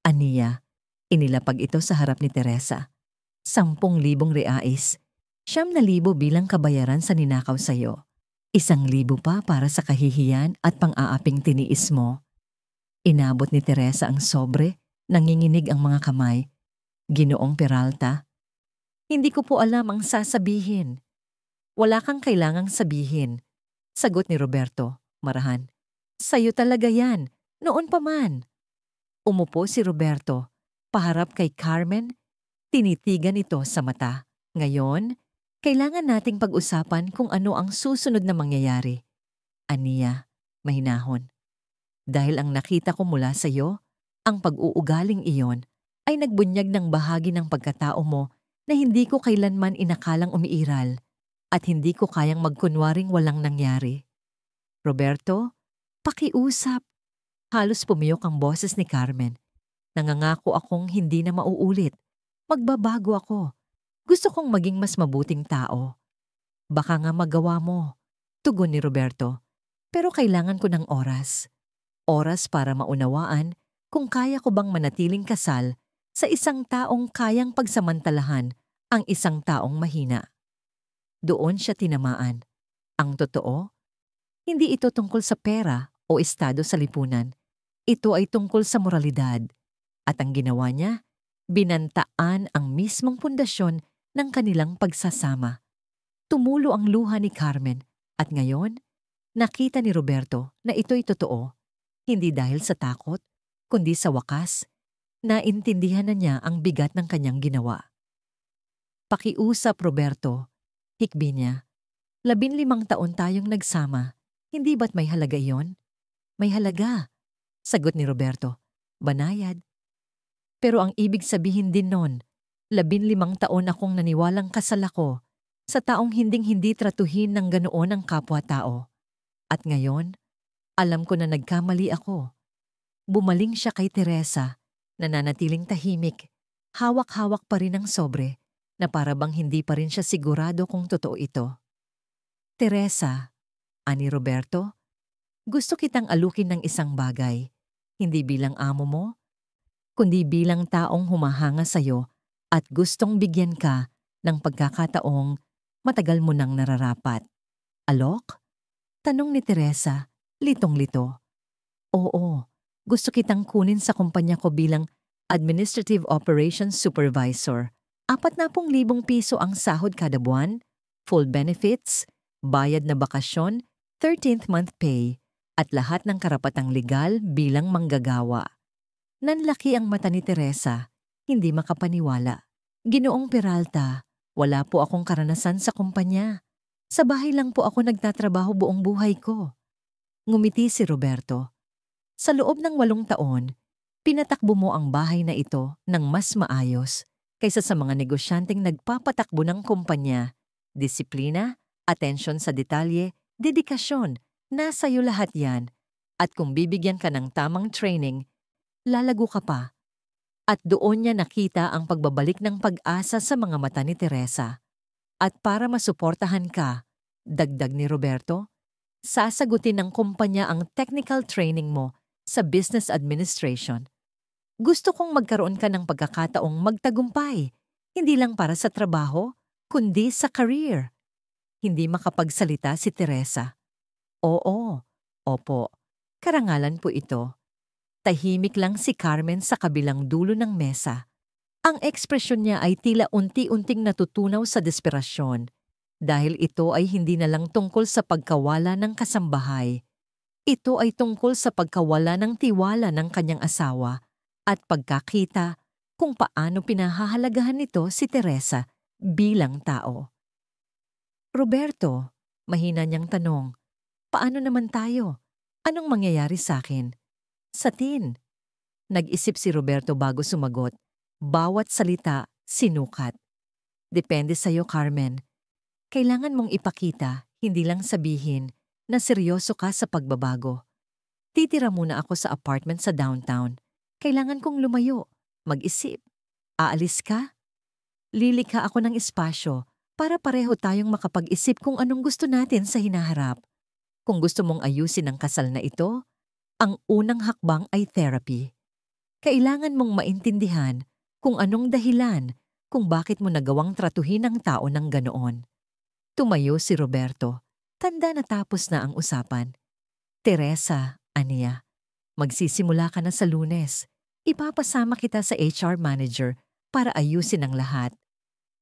aniya, inilapag ito sa harap ni Teresa. 10,000 reais, 9,000 bilang kabayaran sa ninakaw sa'yo. 1,000 pa para sa kahihiyan at pang-aaping tiniis mo. Inabot ni Teresa ang sobre, nanginginig ang mga kamay. Ginoong Peralta, hindi ko po alam ang sasabihin. Wala kang kailangang sabihin. Sagot ni Roberto, marahan. Sa'yo talaga yan, noon pa man. Umupo si Roberto, paharap kay Carmen, tinitigan ito sa mata. Ngayon, kailangan nating pag-usapan kung ano ang susunod na mangyayari. Aniya, mahinahon. Dahil ang nakita ko mula sa iyo, ang pag-uugaling iyon ay nagbunyag ng bahagi ng pagkatao mo na hindi ko kailanman inakalang umiiral at hindi ko kayang magkunwaring walang nangyari. Roberto, pakiusap. Halos pumiyok ang boses ni Carmen. Nangangako akong hindi na mauulit. Magbabago ako. Gusto kong maging mas mabuting tao. Baka nga magawa mo. Tugon ni Roberto. Pero kailangan ko ng oras. Oras para maunawaan kung kaya ko bang manatiling kasal sa isang taong kayang pagsamantalahan ang isang taong mahina. Doon siya tinamaan. Ang totoo, hindi ito tungkol sa pera o estado sa lipunan. Ito ay tungkol sa moralidad. At ang ginawa niya, binantaan ang mismong pundasyon ng kanilang pagsasama. Tumulo ang luha ni Carmen at ngayon, nakita ni Roberto na ito'y totoo. Hindi dahil sa takot, kundi sa wakas, naintindihan na niya ang bigat ng kanyang ginawa. Pakiusap, Roberto. Hikbi niya. 15 taon tayong nagsama. Hindi ba't may halaga iyon? May halaga. Sagot ni Roberto. Banayad. Pero ang ibig sabihin din nun, 15 taon akong naniwalang kasal ako sa taong hinding-hindi tratuhin ng ganoon ang kapwa-tao. At ngayon, alam ko na nagkamali ako. Bumaling siya kay Teresa, nananatiling tahimik, hawak-hawak pa rin ang sobre, na para bang hindi pa rin siya sigurado kung totoo ito. Teresa, ani Roberto, gusto kitang alukin ng isang bagay, hindi bilang amo mo, kundi bilang taong humahanga sa'yo at gustong bigyan ka ng pagkakataong matagal mo nang nararapat. Alok? Tanong ni Teresa, litong-lito. Oo, gusto kitang kunin sa kumpanya ko bilang Administrative Operations Supervisor. 40,000 piso ang sahod kada buwan, full benefits, bayad na bakasyon, 13th month pay, at lahat ng karapatang legal bilang manggagawa. Nanlaki ang mata ni Teresa, hindi makapaniwala. Ginoong Peralta, wala po akong karanasan sa kumpanya. Sa bahay lang po ako nagtatrabaho buong buhay ko. Ngumiti si Roberto. Sa loob ng 8 taon, pinatakbo mo ang bahay na ito ng mas maayos kaysa sa mga negosyanteng nagpapatakbo ng kumpanya. Disiplina, atensyon sa detalye, dedikasyon, nasa iyo lahat yan. At kung bibigyan ka ng tamang training, lalago ka pa. At doon niya nakita ang pagbabalik ng pag-asa sa mga mata ni Teresa. At para masuportahan ka, dagdag ni Roberto, sasagutin ng kumpanya ang technical training mo sa business administration. Gusto kong magkaroon ka ng pagkakataong magtagumpay, hindi lang para sa trabaho, kundi sa career. Hindi makapagsalita si Teresa. Oo, opo, karangalan po ito. Tahimik lang si Carmen sa kabilang dulo ng mesa. Ang ekspresyon niya ay tila unti-unting natutunaw sa desperasyon dahil ito ay hindi na lang tungkol sa pagkawala ng kasambahay. Ito ay tungkol sa pagkawala ng tiwala ng kanyang asawa at pagkakita kung paano pinahahalagahan nito si Teresa bilang tao. Roberto, mahina niyang tanong, paano naman tayo? Anong mangyayari sa akin? Sa tin. Nag-isip si Roberto bago sumagot. Bawat salita, sinukat. Depende sa'yo, Carmen. Kailangan mong ipakita, hindi lang sabihin, na seryoso ka sa pagbabago. Titira muna ako sa apartment sa downtown. Kailangan kong lumayo, mag-isip. Aalis ka? Lilikha ako ng espasyo para pareho tayong makapag-isip kung anong gusto natin sa hinaharap. Kung gusto mong ayusin ang kasal na ito, ang unang hakbang ay therapy. Kailangan mong maintindihan kung anong dahilan kung bakit mo nagawang tratuhin ang tao ng ganoon. Tumayo si Roberto. Tanda na tapos na ang usapan. Teresa, aniya, magsisimula ka na sa Lunes. Ipapasama kita sa HR manager para ayusin ang lahat.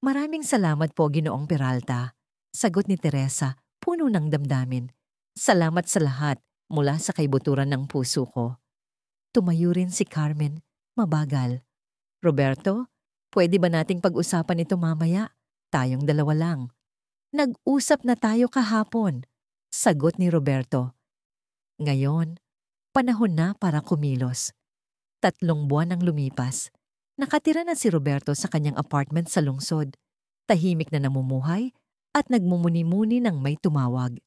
Maraming salamat po, Ginoong Peralta. Sagot ni Teresa, puno ng damdamin. Salamat sa lahat mula sa kaibuturan ng puso ko. Tumayo rin si Carmen, mabagal. Roberto, pwede ba nating pag-usapan ito mamaya? Tayong dalawa lang. Nag-usap na tayo kahapon. Sagot ni Roberto. Ngayon, panahon na para kumilos. 3 buwan ang lumipas. Nakatira na si Roberto sa kanyang apartment sa lungsod. Tahimik na namumuhay at nagmumuni-muni ng may tumawag.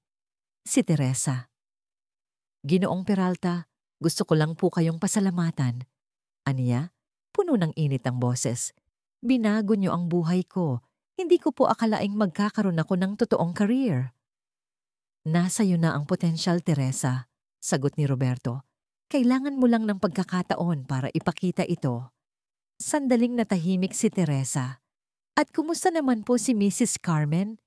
Si Teresa. Ginoong Peralta, gusto ko lang po kayong pasalamatan. Aniya, puno ng init ang boses. Binago niyo ang buhay ko. Hindi ko po akalaing magkakaroon ako ng totoong career. Nasa iyo na ang potensyal, Teresa, sagot ni Roberto. Kailangan mo lang ng pagkakataon para ipakita ito. Sandaling natahimik si Teresa. At kumusta naman po si Mrs. Carmen?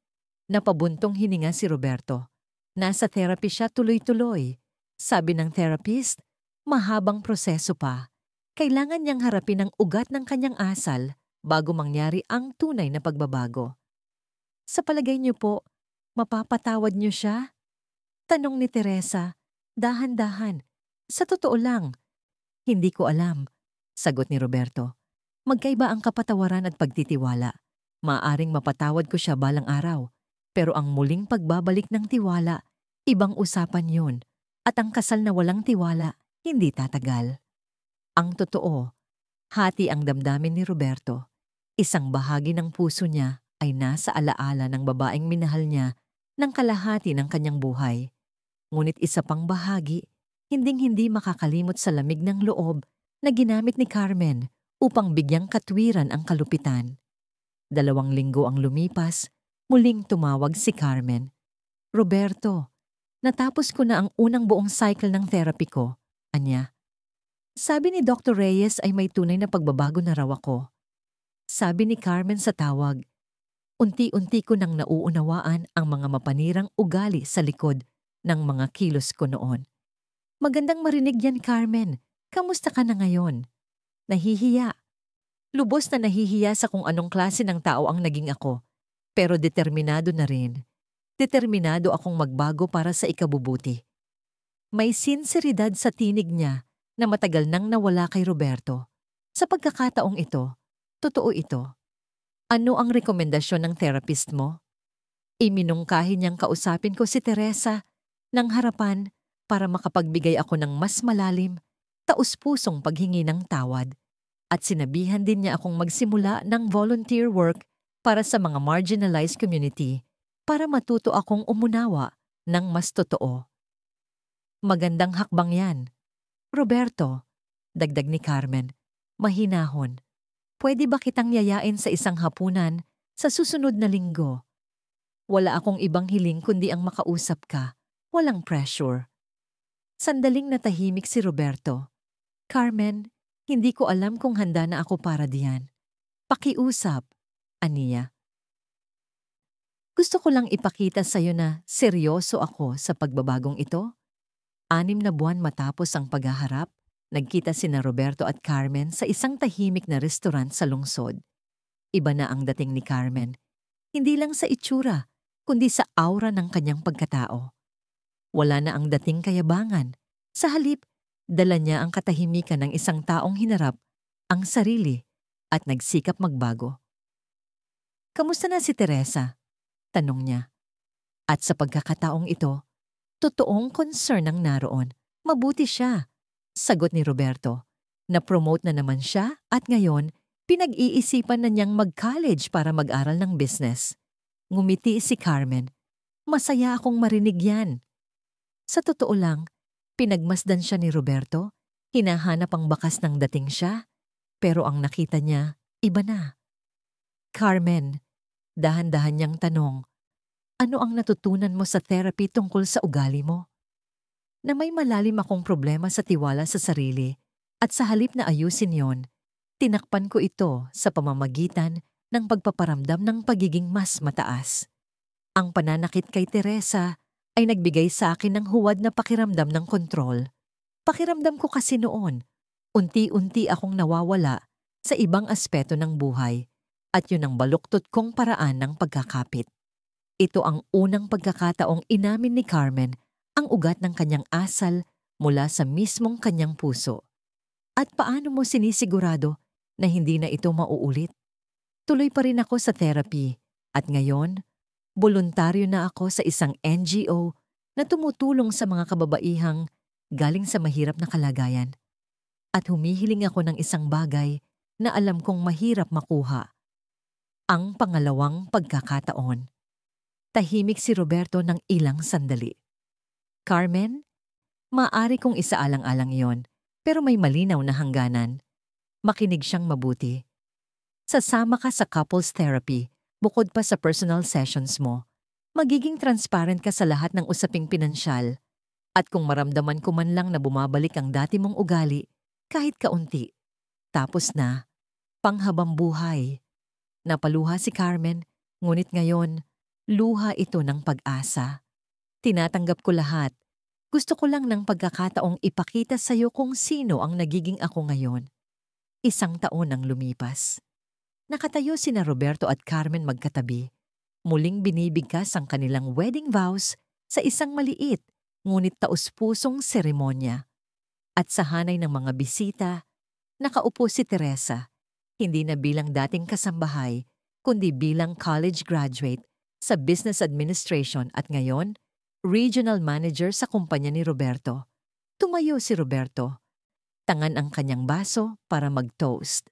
Napabuntong hininga si Roberto. Nasa therapy siya tuloy-tuloy. Sabi ng therapist, mahabang proseso pa. Kailangan niyang harapin ang ugat ng kanyang asal bago mangyari ang tunay na pagbabago. Sa palagay niyo po, mapapatawad niyo siya? Tanong ni Teresa, dahan-dahan. Sa totoo lang, hindi ko alam, sagot ni Roberto. Magkaiba ang kapatawaran at pagtitiwala. Maaring mapatawad ko siya balang araw, pero ang muling pagbabalik ng tiwala, ibang usapan yun. At ang kasal na walang tiwala, hindi tatagal. Ang totoo, hati ang damdamin ni Roberto. Isang bahagi ng puso niya ay nasa alaala ng babaeng minahal niya ng kalahati ng kanyang buhay. Ngunit isa pang bahagi, hinding-hindi makakalimot sa lamig ng loob na ginamit ni Carmen upang bigyang katwiran ang kalupitan. 2 linggo ang lumipas, muling tumawag si Carmen. Roberto, natapos ko na ang unang buong cycle ng therapy ko, anya. Sabi ni Dr. Reyes ay may tunay na pagbabago na raw ako. Sabi ni Carmen sa tawag, unti-unti ko nang nauunawaan ang mga mapanirang ugali sa likod ng mga kilos ko noon. Magandang marinig yan, Carmen. Kamusta ka na ngayon? Nahihiya. Lubos na nahihiya sa kung anong klase ng tao ang naging ako. Pero determinado na rin. Determinado akong magbago para sa ikabubuti. May sinseridad sa tinig niya na matagal nang nawala kay Roberto. Sa pagkakataong ito, totoo ito. Ano ang rekomendasyon ng therapist mo? Iminungkahi niyang kausapin ko si Teresa ng harapan para makapagbigay ako ng mas malalim, taus-pusong paghingi ng tawad. At sinabihan din niya akong magsimula ng volunteer work para sa mga marginalized community para matuto akong umunawa ng mas totoo. Magandang hakbang yan. Roberto, dagdag ni Carmen, Mahinahon, pwede ba kitang yayain sa isang hapunan sa susunod na linggo? Wala akong ibang hiling kundi ang makausap ka. Walang pressure. Sandaling natahimik si Roberto. Carmen, hindi ko alam kung handa na ako para diyan. Pakiusap, aniya. Gusto ko lang ipakita sa'yo na seryoso ako sa pagbabagong ito. 6 na buwan matapos ang paghaharap, nagkita sina Roberto at Carmen sa isang tahimik na restaurant sa lungsod. Iba na ang dating ni Carmen. Hindi lang sa itsura, kundi sa aura ng kanyang pagkatao. Wala na ang dating kayabangan. Sa halip, dala niya ang katahimikan ng isang taong hinarap ang sarili at nagsikap magbago. Kamusta na si Teresa? Tanong niya. At sa pagkakataong ito, totoong concern ang naroon. Mabuti siya. Sagot ni Roberto. Na-promote na naman siya at ngayon, pinag-iisipan na niyang mag-college para mag-aral ng business. Ngumiti si Carmen. Masaya akong marinig yan. Sa totoo lang, pinagmasdan siya ni Roberto, hinahanap ang bakas ng dating siya, pero ang nakita niya, iba na. Carmen, dahan-dahan niyang tanong, ano ang natutunan mo sa therapy tungkol sa ugali mo? Na may malalim akong problema sa tiwala sa sarili at sa halip na ayusin yon, tinakpan ko ito sa pamamagitan ng pagpaparamdam ng pagiging mas mataas. Ang pananakit kay Teresa ay nagbigay sa akin ng huwad na pakiramdam ng kontrol. Pakiramdam ko kasi noon, unti-unti akong nawawala sa ibang aspeto ng buhay at yun ang baluktot kong paraan ng pagkakapit. Ito ang unang pagkakataong inamin ni Carmen ang ugat ng kanyang asal mula sa mismong kanyang puso. At paano mo sinisigurado na hindi na ito mauulit? Tuloy pa rin ako sa therapy at ngayon, voluntaryo na ako sa isang NGO na tumutulong sa mga kababaihang galing sa mahirap na kalagayan. At humihiling ako ng isang bagay na alam kong mahirap makuha. Ang pangalawang pagkakataon. Tahimik si Roberto ng ilang sandali. Carmen, maaari kong isaalang-alang iyon, pero may malinaw na hangganan. Makinig siyang mabuti. Sasama ka sa couples therapy, bukod pa sa personal sessions mo. Magiging transparent ka sa lahat ng usaping pinansyal. At kung maramdaman ko man lang na bumabalik ang dati mong ugali, kahit kaunti, tapos na, panghabang buhay. Napaluha si Carmen, ngunit ngayon, luha ito ng pag-asa. Tinatanggap ko lahat. Gusto ko lang ng pagkakataong ipakita sa iyo kung sino ang nagiging ako ngayon. 1 taon ang lumipas. Nakatayo sina Roberto at Carmen magkatabi. Muling binibigkas ang kanilang wedding vows sa isang maliit ngunit taus-pusong seremonya. At sa hanay ng mga bisita, nakaupo si Teresa, hindi na bilang dating kasambahay, kundi bilang college graduate sa business administration at ngayon, regional manager sa kumpanya ni Roberto. Tumayo si Roberto. Tangan ang kanyang baso para mag-toast.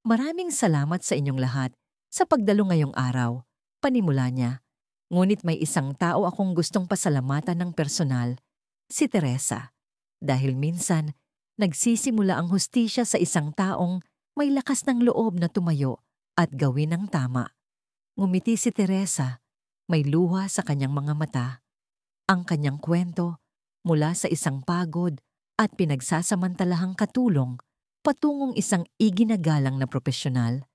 Maraming salamat sa inyong lahat sa pagdalo ngayong araw, panimula niya. Ngunit may isang tao akong gustong pasalamatan ng personal, si Teresa. Dahil minsan, nagsisimula ang hustisya sa isang taong may lakas ng loob na tumayo at gawin ang tama. Ngumiti si Teresa, may luha sa kanyang mga mata. Ang kanyang kwento mula sa isang pagod at pinagsasamantalahang katulong patungong isang iginagalang na propesyonal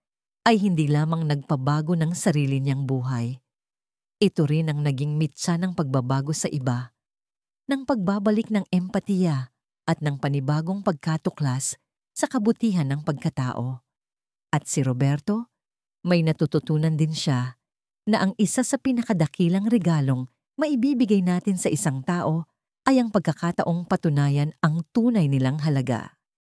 ay hindi lamang nagpabago ng sarili niyang buhay. Ito rin ang naging mitsa ng pagbabago sa iba, ng pagbabalik ng empatiya at ng panibagong pagkatuklas sa kabutihan ng pagkatao. At si Roberto, may natututunan din siya na ang isa sa pinakadakilang regalong maibibigay natin sa isang tao ay ang pagkakataong patunayan ang tunay nilang halaga.